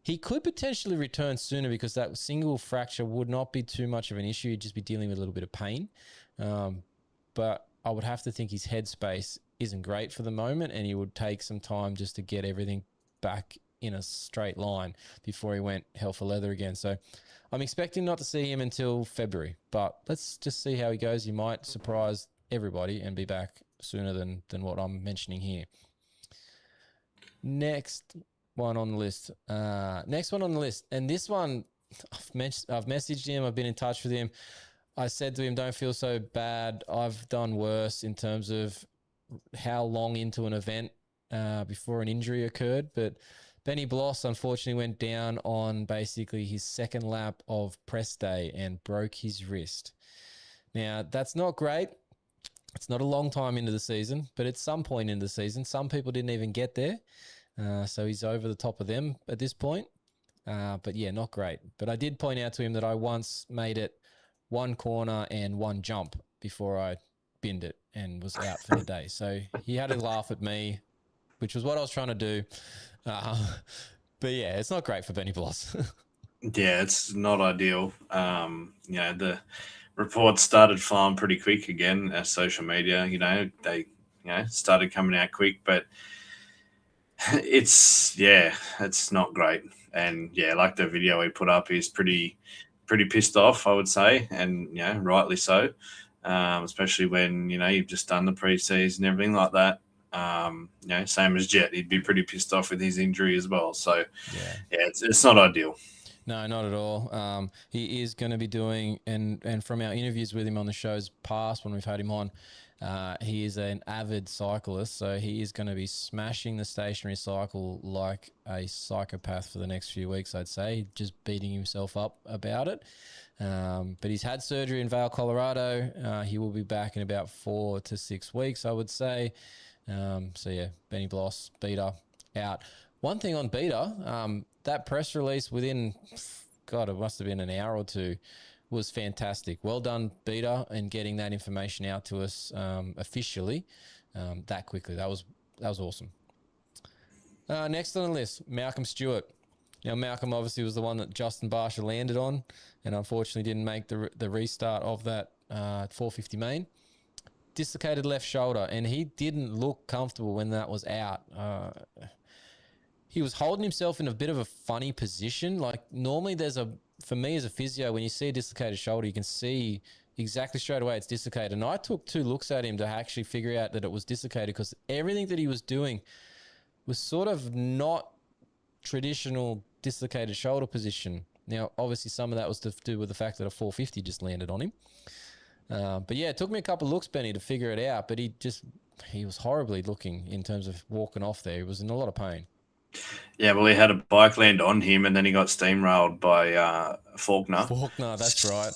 He could potentially return sooner because that single fracture would not be too much of an issue. He'd just be dealing with a little bit of pain. But I would have to think his headspace isn't great for the moment, and he would take some time just to get everything back in a straight line before he went hell for leather again. So I'm expecting not to see him until February, but let's just see how he goes. He might surprise everybody and be back sooner than what I'm mentioning here. Next, one on the list. Next one on the list. And this one, I've messaged him. I've been in touch with him. I said to him, don't feel so bad. I've done worse in terms of how long into an event before an injury occurred. But Benny Bloss unfortunately went down on basically his second lap of press day and broke his wrist. Now, that's not great. It's not a long time into the season, but at some point in the season, some people didn't even get there. So he's over the top of them at this point. But yeah, not great. But I did point out to him that I once made it one corner and one jump before I binned it and was out for the day. So he had a laugh at me, which was what I was trying to do. But yeah, it's not great for Benny Bloss. Yeah, it's not ideal. The reports started flying pretty quick again. Social media, they started coming out quick, but it's not great. And yeah, like the video he put up, he's pretty pissed off, I would say, and rightly so. Especially when you've just done the preseason and everything like that. Same as Jet, he'd be pretty pissed off with his injury as well. So yeah, it's not ideal. No, not at all. He is going to be doing, and from our interviews with him on the shows past when we've had him on, he is an avid cyclist, so he is going to be smashing the stationary cycle like a psychopath for the next few weeks, I'd say, just beating himself up about it. But he's had surgery in Vail, Colorado. He will be back in about 4 to 6 weeks, I would say. So yeah, Benny Bloss, Beater, out. One thing on Beater, that press release within, God, it must have been an hour or two, was fantastic. Well done, Beater, and getting that information out to us officially that quickly. That was awesome. Next on the list, Malcolm Stewart. Now, Malcolm obviously was the one that Justin Barsha landed on and unfortunately didn't make the restart of that 450 main. Dislocated left shoulder, and he didn't look comfortable when that was out. He was holding himself in a bit of a funny position. Like normally for me as a physio, when you see a dislocated shoulder, you can see exactly straight away it's dislocated. And I took 2 looks at him to actually figure out that it was dislocated because everything that he was doing was sort of not traditional dislocated shoulder position. Now, obviously some of that was to do with the fact that a 450 just landed on him. But yeah, it took me a couple of looks, Benny, to figure it out. But he was horribly looking in terms of walking off there. He was in a lot of pain. Yeah, well, he had a bike land on him, and then he got steamrolled by Faulkner. Faulkner, that's right.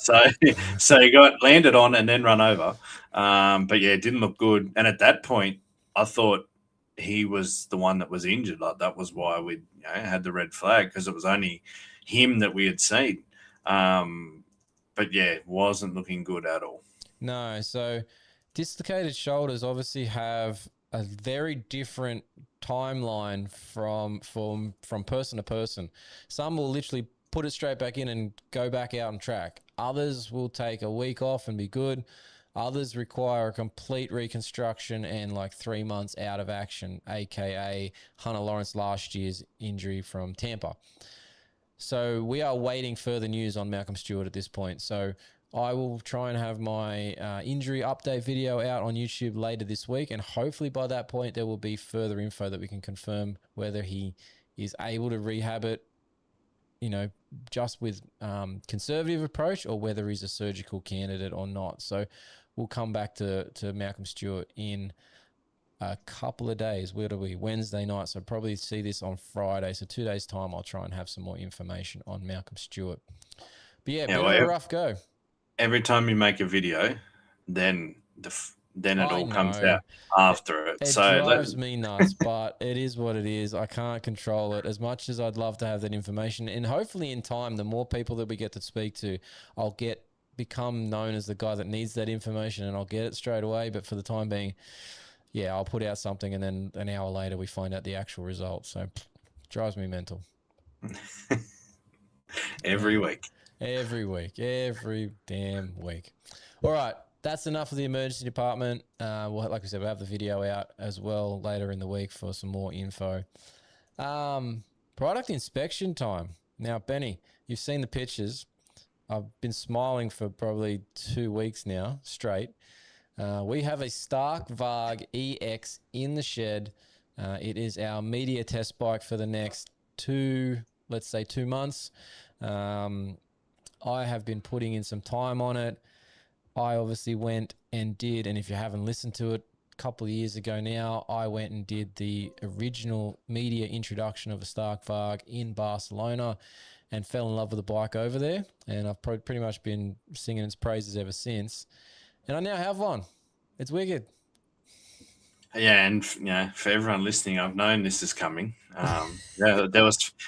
So he got landed on and then run over. But yeah, it didn't look good. And at that point, I thought he was the one that was injured. Like that was why we had the red flag, because it was only him that we had seen. But yeah, it wasn't looking good at all. No, so dislocated shoulders obviously have a very different timeline from person to person. Some will literally put it straight back in and go back out on track. Others will take a week off and be good. Others require a complete reconstruction and like 3 months out of action, aka Hunter Lawrence last year's injury from Tampa. So we are waiting further news on Malcolm Stewart at this point. So I will try and have my injury update video out on YouTube later this week. And hopefully by that point, there will be further info that we can confirm whether he is able to rehab it, just with conservative approach, or whether he's a surgical candidate or not. So we'll come back to Malcolm Stewart in a couple of days. Where are we? Wednesday night. So probably see this on Friday. So 2 days time, I'll try and have some more information on Malcolm Stewart. But yeah, bit of a rough go. Every time you make a video, then it all comes out after it. It drives me nuts, but it is what it is. I can't control it. As much as I'd love to have that information, and hopefully in time, the more people that we get to speak to, I'll become known as the guy that needs that information, and I'll get it straight away. But for the time being, yeah, I'll put out something, and then an hour later we find out the actual result. So it drives me mental. Every week. Every damn week. All right, that's enough of the emergency department. Like we said, we'll have the video out as well later in the week for some more info. Product inspection time. Now, Benny, you've seen the pictures. I've been smiling for probably 2 weeks now, straight. We have a Stark Varg EX in the shed. It is our media test bike for the next 2 months. I have been putting in some time on it. I obviously went and did, and if you haven't listened to it, a couple of years ago now, I went and did the original media introduction of a Stark Varg in Barcelona and fell in love with the bike over there. And I've pretty much been singing its praises ever since. And I now have one. It's wicked. Yeah, and for everyone listening, I've known this is coming. There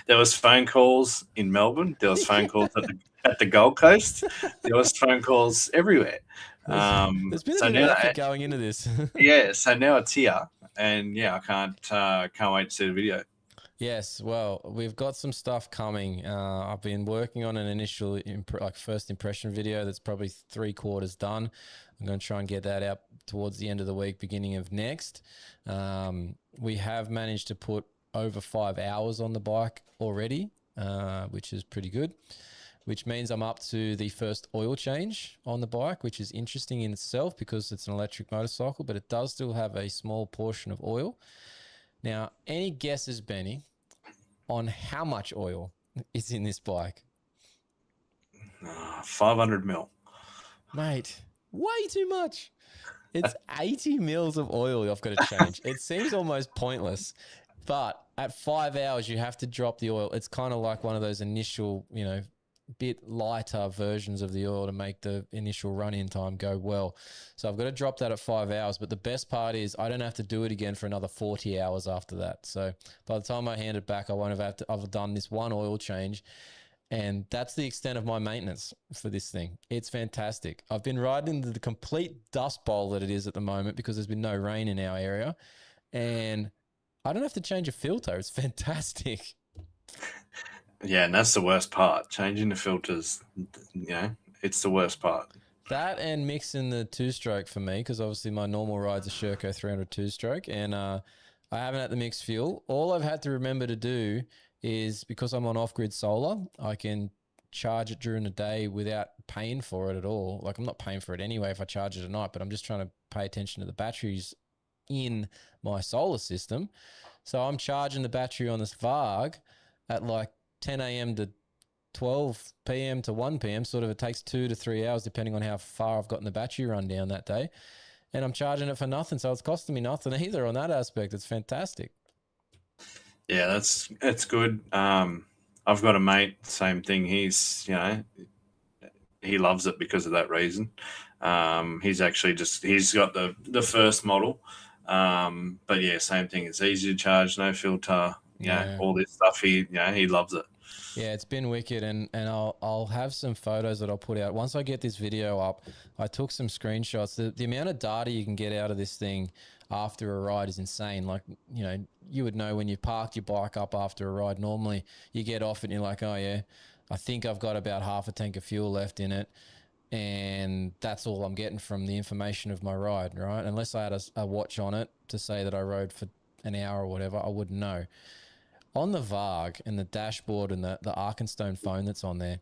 was phone calls in Melbourne. There was phone calls at the Gold Coast. There was phone calls everywhere. There's been a bit of effort going into this. Yeah, so now it's here, and I can't wait to see the video. Yes, well, we've got some stuff coming. I've been working on an initial first impression video that's probably 3/4 done. I'm going to try and get that out towards the end of the week, beginning of next. We have managed to put over 5 hours on the bike already, which is pretty good, which means I'm up to the first oil change on the bike, which is interesting in itself because it's an electric motorcycle, but it does still have a small portion of oil. Now, any guesses, Benny, on how much oil is in this bike? 500 mil. Mate, way too much. It's 80 mils of oil I've got to change. It seems almost pointless, but at 5 hours, you have to drop the oil. It's kind of like one of those initial, bit lighter versions of the oil to make the initial run-in time go well. So I've got to drop that at 5 hours, but the best part is I don't have to do it again for another 40 hours after that. So by the time I hand it back, I won't have done this one oil change, and that's the extent of my maintenance for this thing. It's fantastic. I've been riding into the complete dust bowl that it is at the moment because there's been no rain in our area, and I don't have to change a filter. It's fantastic. Yeah, and that's the worst part. Changing the filters, it's the worst part. That and mixing the two-stroke for me, because obviously my normal ride's a Sherco 300 two-stroke, and I haven't had the mixed fuel. All I've had to remember to do is, because I'm on off-grid solar, I can charge it during the day without paying for it at all. Like, I'm not paying for it anyway if I charge it at night, but I'm just trying to pay attention to the batteries in my solar system. So I'm charging the battery on this Varg at like 10 a.m. to 12 p.m. to 1 p.m. Sort of, it takes 2 to 3 hours depending on how far I've gotten the battery run down that day. And I'm charging it for nothing. So it's costing me nothing either on that aspect. It's fantastic. Yeah, that's good. I've got a mate, same thing. He's, he loves it because of that reason. He's got the first model. But yeah, same thing. It's easy to charge, no filter, all this stuff. He loves it. Yeah, it's been wicked, and I'll have some photos that I'll put out. Once I get this video up, I took some screenshots. The amount of data you can get out of this thing after a ride is insane. Like, you would know when you parked your bike up after a ride. Normally, you get off and you're like, oh yeah, I think I've got about half a tank of fuel left in it. And that's all I'm getting from the information of my ride, right? Unless I had a watch on it to say that I rode for an hour or whatever, I wouldn't know. On the Varg and the dashboard and the Arkenstone phone that's on there,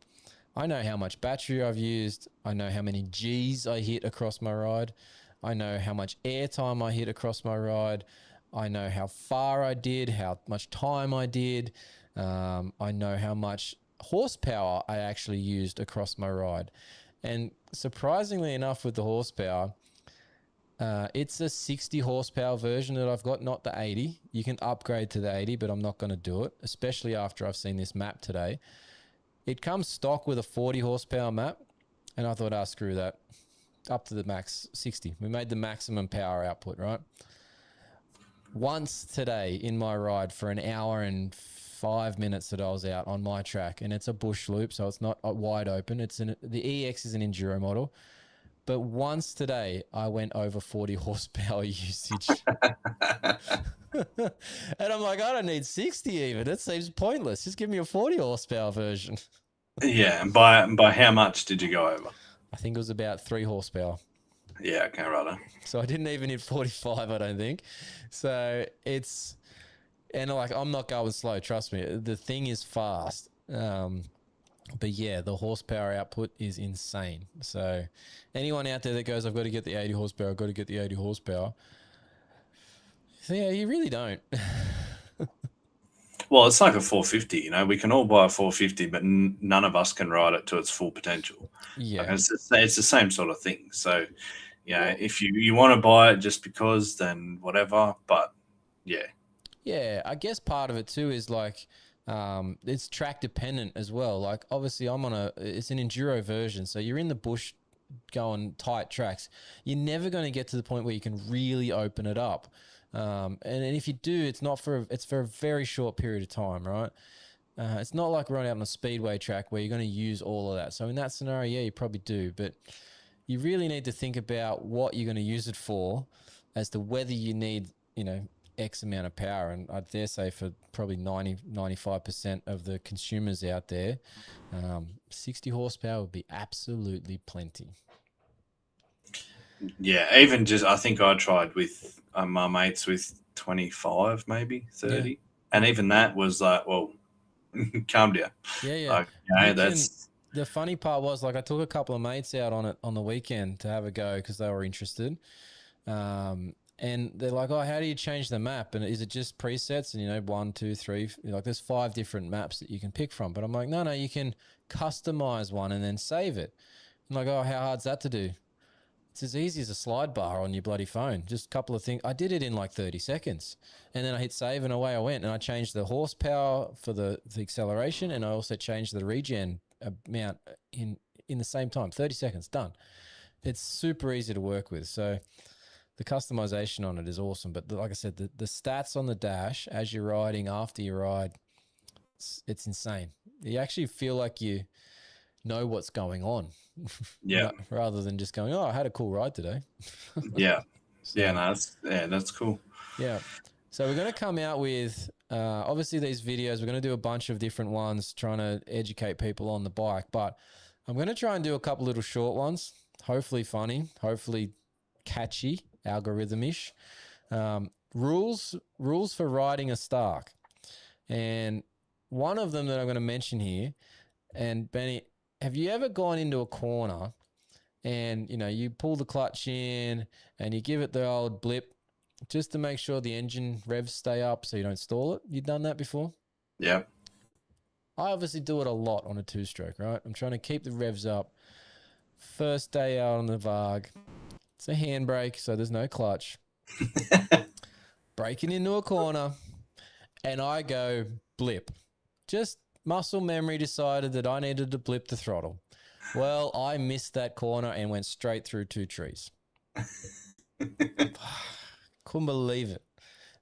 I know how much battery I've used. I know how many Gs I hit across my ride. I know how much airtime I hit across my ride. I know how far I did, how much time I did. I know how much horsepower I actually used across my ride. And surprisingly enough, with the horsepower, it's a 60 horsepower version that I've got, not the 80. You can upgrade to the 80, but I'm not going to do it, especially after I've seen this map today. It comes stock with a 40 horsepower map, and I thought, screw that. Up to the max, 60. We made the maximum power output, right? Once today in my ride for an hour and 5 minutes that I was out on my track, and it's a bush loop, so it's not wide open. The EX is an enduro model. But once today, I went over 40 horsepower usage. And I'm like, I don't need 60 even. It seems pointless. Just give me a 40 horsepower version. Yeah, and by how much did you go over? I think it was about 3 horsepower. Yeah, okay, right. So I didn't even hit 45, I don't think. So and like, I'm not going slow, trust me. The thing is fast. But yeah, the horsepower output is insane. So anyone out there that goes, I've got to get the 80 horsepower, I've got to get the 80 horsepower. Yeah, you really don't. Well, it's like a 450. We can all buy a 450, but none of us can ride it to its full potential. Like Yeah. it's the same sort of thing. So, if you want to buy it just because, then whatever. But yeah, Yeah, I guess part of it too is like it's track dependent as well. Like obviously it's an enduro version, so you're in the bush going tight tracks. You're never going to get to the point where you can really open it up. And if you do, it's for a very short period of time, right? It's not like running out on a speedway track where you're going to use all of that. So in that scenario, yeah, you probably do, but you really need to think about what you're going to use it for as to whether you need, X amount of power. And I dare say for probably 95% of the consumers out there, 60 horsepower would be absolutely plenty. yeah. Even just, I think I tried with my mates with 25, maybe 30, and even that was like, well, calm down. Yeah. Like, that's The funny part was, like, I took a couple of mates out on it on the weekend to have a go because they were interested. And they're like, oh, how do you change the map? And is it just presets? And, 1, 2, 3, like there's 5 different maps that you can pick from. But I'm like, no, you can customize one and then save it. I'm like, oh, how hard's that to do? It's as easy as a slide bar on your bloody phone. Just a couple of things. I did it in like 30 seconds. And then I hit save and away I went. And I changed the horsepower for the acceleration. And I also changed the regen amount in the same time. 30 seconds, done. It's super easy to work with. So the customization on it is awesome. But like I said, the stats on the dash as you're riding, after you ride, it's insane. You actually feel like you know what's going on. yeah, Rather than just going, oh, I had a cool ride today. yeah, So, yeah. No, that's cool. Yeah. So we're going to come out with, obviously these videos, we're going to do a bunch of different ones trying to educate people on the bike, but I'm going to try and do a couple little short ones, hopefully funny, hopefully catchy, algorithm-ish. Rules for riding a Stark. And one of them that I'm going to mention here, and Benny, have you ever gone into a corner and, you pull the clutch in and you give it the old blip just to make sure the engine revs stay up so you don't stall it? You've done that before? Yeah. I obviously do it a lot on a 2-stroke, right? I'm trying to keep the revs up. First day out on the Varg. It's a handbrake, so there's no clutch. Braking into a corner, and I go blip. Just muscle memory decided that I needed to blip the throttle. Well, I missed that corner and went straight through 2 trees. Couldn't believe it.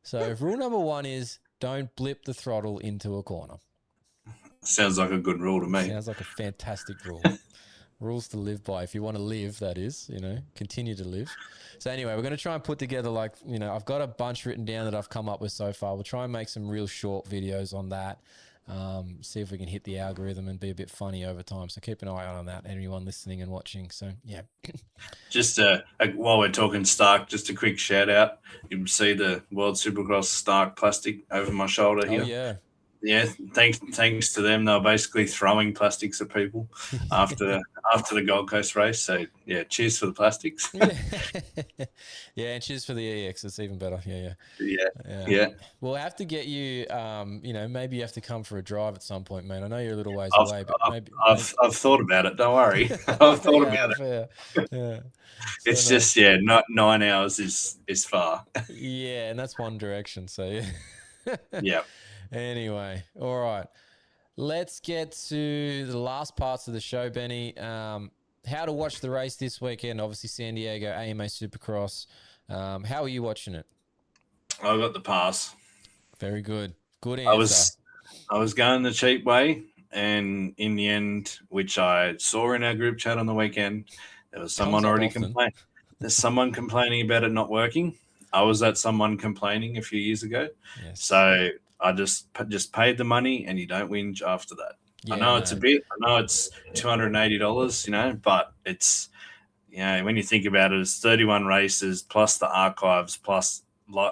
So rule number 1 is don't blip the throttle into a corner. Sounds like a good rule to me. Sounds like a fantastic rule. Rules to live by. If you want to live, that is, continue to live. So anyway, we're going to try and put together I've got a bunch written down that I've come up with so far. We'll try and make some real short videos on that. See if we can hit the algorithm and be a bit funny over time. So keep an eye out on that, anyone listening and watching. So yeah. Just while we're talking Stark, just a quick shout out. You can see the World Supercross Stark plastic over my shoulder here. Oh yeah. Yeah, thanks to them. They were basically throwing plastics at people after the Gold Coast race. So yeah, cheers for the plastics. Yeah, and cheers for the EX. It's even better. Yeah. We'll have to get you. Maybe you have to come for a drive at some point, man. I know you're a little ways away, but I've thought about it. Don't worry, I've thought about it. Yeah. It's just not 9 hours is far. Yeah, and that's one direction. So yeah. Yeah. Anyway, all right. Let's get to the last parts of the show, Benny. How to watch the race this weekend. Obviously, San Diego AMA Supercross. How are you watching it? I got the pass. Very good. Good answer. I was going the cheap way, and in the end, which I saw in our group chat on the weekend, there was someone already complaining. There's someone complaining about it not working. I was that someone complaining a few years ago. Yes. So I just paid the money, and you don't whinge after that. Yeah, I know it's a bit. I know it's $280, but it's when you think about it, it's 31 races plus the archives plus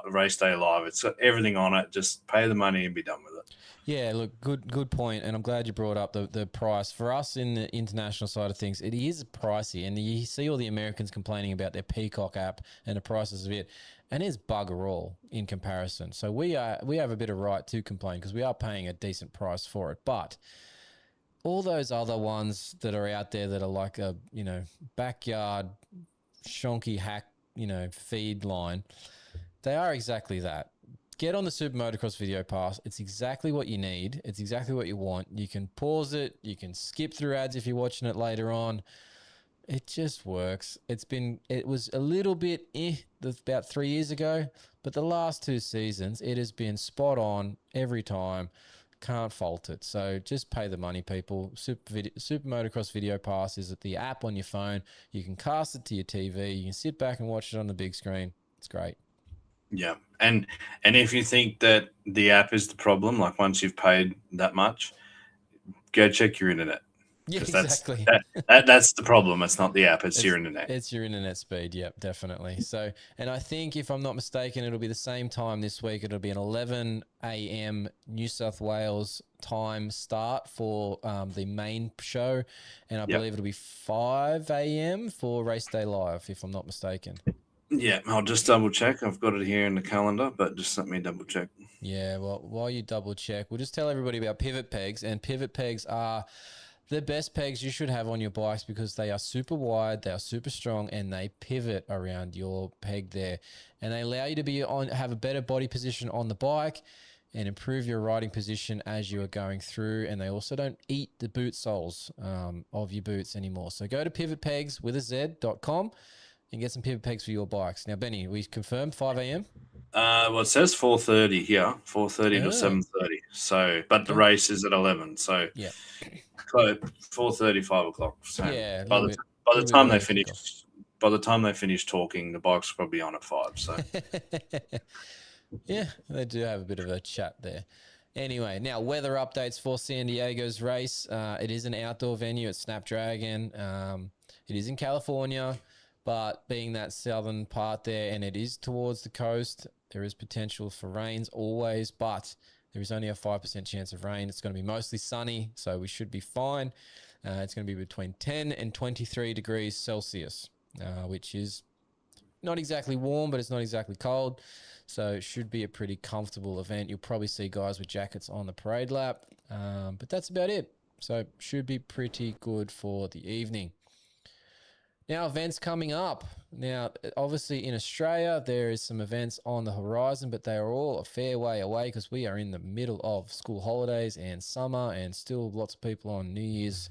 race day live. It's got everything on it. Just pay the money and be done with it. Yeah, look, good point, and I'm glad you brought up the price. For us in the international side of things, it is pricey, and you see all the Americans complaining about their Peacock app and the prices of it, and it's bugger all in comparison. So we have a bit of right to complain because we are paying a decent price for it, but all those other ones that are out there that are like a backyard shonky hack feed line, they are exactly that. Get on the Super Motocross Video Pass. It's exactly what you need. It's exactly what you want. You can pause it. You can skip through ads if you're watching it later on. It just works. It was a little bit about 3 years ago, but the last 2 seasons, it has been spot on every time. Can't fault it. So just pay the money, people. Super Motocross Video Pass is the app on your phone. You can cast it to your TV. You can sit back and watch it on the big screen. It's great. Yeah, and if you think that the app is the problem, like once you've paid that much, go check your internet. Yeah, exactly. That's the problem. It's not the app. It's your internet. It's your internet speed. Yep, definitely. So, and I think if I'm not mistaken, it'll be the same time this week. It'll be an 11 a.m. New South Wales time start for the main show, and I believe it'll be 5 a.m. for race day live, if I'm not mistaken. Yeah, I'll just double check. I've got it here in the calendar, but just let me double check. Yeah, well, while you double check, we'll just tell everybody about pivot pegs, and pivot pegs are the best pegs you should have on your bikes because they are super wide, they are super strong, and they pivot around your peg there. And they allow you to have a better body position on the bike and improve your riding position as you are going through. And they also don't eat the boot soles of your boots anymore. So go to pivotpegs.com and get some pivot pegs for your bikes. Now, Benny, we confirmed 5 a.m.? Well, it says 4:30 here, 4:30 to 7:30. So, but the race is at 11. So, yeah, 4:30, 5 o'clock. So yeah. by the time they finish talking, the bike's probably on at 5. So, yeah, they do have a bit of a chat there. Anyway, now weather updates for San Diego's race. It is an outdoor venue at Snapdragon. It is in California. But being that southern part there, and it is towards the coast, there is potential for rains always, but there is only a 5% chance of rain. It's going to be mostly sunny, so we should be fine. It's going to be between 10 and 23 degrees Celsius, which is not exactly warm, but it's not exactly cold. So it should be a pretty comfortable event. You'll probably see guys with jackets on the parade lap, but that's about it. So should be pretty good for the evening. Now, events coming up. Now, obviously in Australia, there is some events on the horizon, but they are all a fair way away because we are in the middle of school holidays and summer and still lots of people on New Year's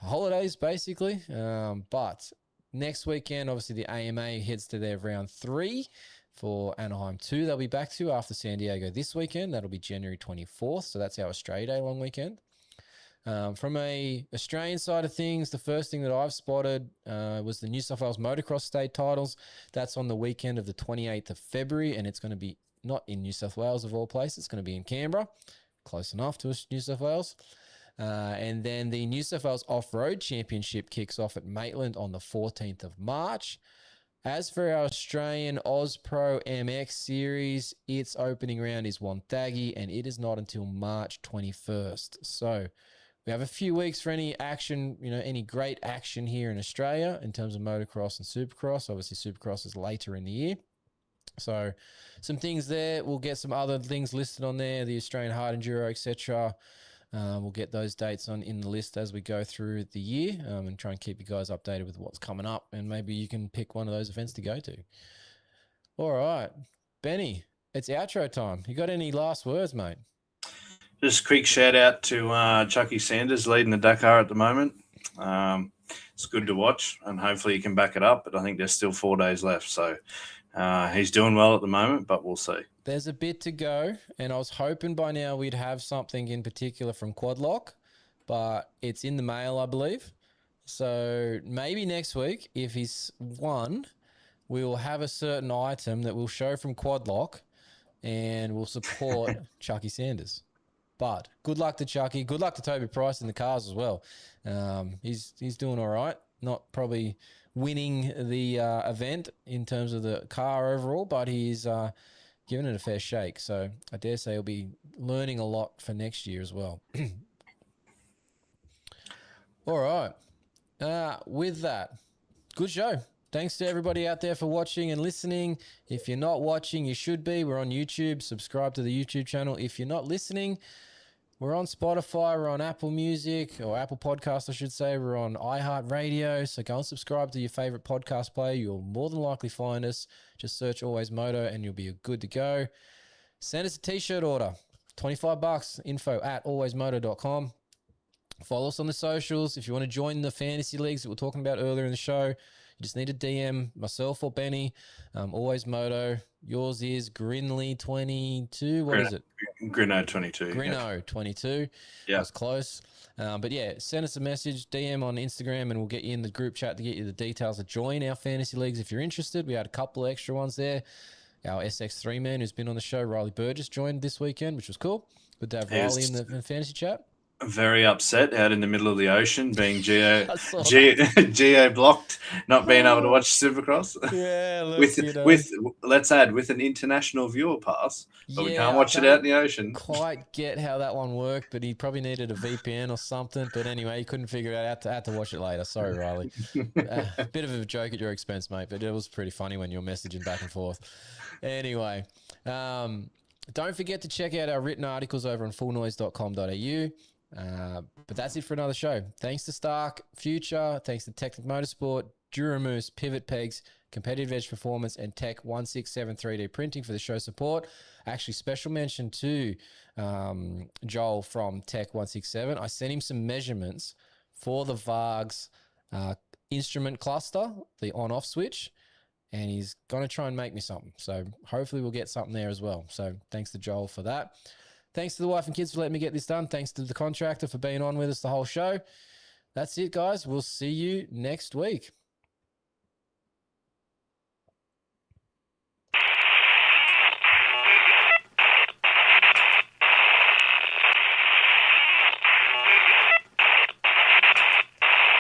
holidays, basically. But next weekend, obviously the AMA heads to their round 3 for Anaheim 2. They'll be back to after San Diego this weekend. That'll be January 24th. So that's our Australia Day long weekend. From a Australian side of things, the first thing that I've spotted was the New South Wales Motocross State Titles. That's on the weekend of the 28th of February, and it's going to be not in New South Wales of all places. It's going to be in Canberra, close enough to New South Wales. And then the New South Wales Off-Road Championship kicks off at Maitland on the 14th of March. As for our Australian AusPro MX series, its opening round is Wonthaggi, and it is not until March 21st. So we have a few weeks for any action, any great action here in Australia in terms of motocross and supercross. Obviously, supercross is later in the year. So some things there. We'll get some other things listed on there, the Australian Hard Enduro, etc. We'll get those dates in the list as we go through the year and try and keep you guys updated with what's coming up. And maybe you can pick one of those events to go to. All right. Benny, it's outro time. You got any last words, mate? Just a quick shout out to Chucky Sanders leading the Dakar at the moment. It's good to watch, and hopefully he can back it up. But I think there's still 4 days left, so he's doing well at the moment. But we'll see. There's a bit to go, and I was hoping by now we'd have something in particular from Quadlock, but it's in the mail, I believe. So maybe next week, if he's won, we will have a certain item that we'll show from Quadlock, and we'll support Chucky Sanders. But good luck to Chucky. Good luck to Toby Price in the cars as well. He's doing all right. not probably winning the event in terms of the car overall, but he's given it a fair shake. So I dare say he'll be learning a lot for next year as well. All right. With that, good show. Thanks to everybody out there for watching and listening. If you're not watching, you should be. We're on YouTube. Subscribe to the YouTube channel. If you're not listening, we're on Spotify. We're on Apple Music, or Apple Podcast, I should say. We're on iHeartRadio. So go and subscribe to your favorite podcast player. You'll more than likely find us. Just search Always Moto and you'll be good to go. Send us a t-shirt order. $25. info@alwaysmoto.com. Follow us on the socials. If you want to join the fantasy leagues that we were talking about earlier in the show, you just need to DM myself or Benny. Always Moto. Yours is Grinly22. What is it? Grino22. Grino22. Yeah. That's close. But yeah, send us a message, DM on Instagram, and we'll get you in the group chat to get you the details to join our fantasy leagues if you're interested. We had a couple of extra ones there. Our SX3 man who's been on the show, Riley Burgess, joined this weekend, which was cool. Good to have Riley in the fantasy chat. Very upset out in the middle of the ocean, being geo blocked, not being able to watch Supercross. Yeah, look, with let's add with an international viewer pass, but we can't watch it out in the ocean. Quite get how that one worked, but he probably needed a VPN or something. But anyway, he couldn't figure it out. Had to watch it later. Sorry, Riley. Bit of a joke at your expense, mate, but it was pretty funny when you were messaging back and forth. Anyway, don't forget to check out our written articles over on fullnoise.com.au. But that's it for another show. Thanks to Stark, Future, thanks to Technic Motorsport, Duramoose, Pivot Pegs, Competitive Edge Performance, and Tech 167 3D Printing for the show support. Actually, special mention to Joel from Tech 167. I sent him some measurements for the Varg's instrument cluster, the on-off switch, and he's going to try and make me something. So hopefully we'll get something there as well. So thanks to Joel for that. Thanks to the wife and kids for letting me get this done. Thanks to the contractor for being on with us the whole show. That's it, guys. We'll see you next week.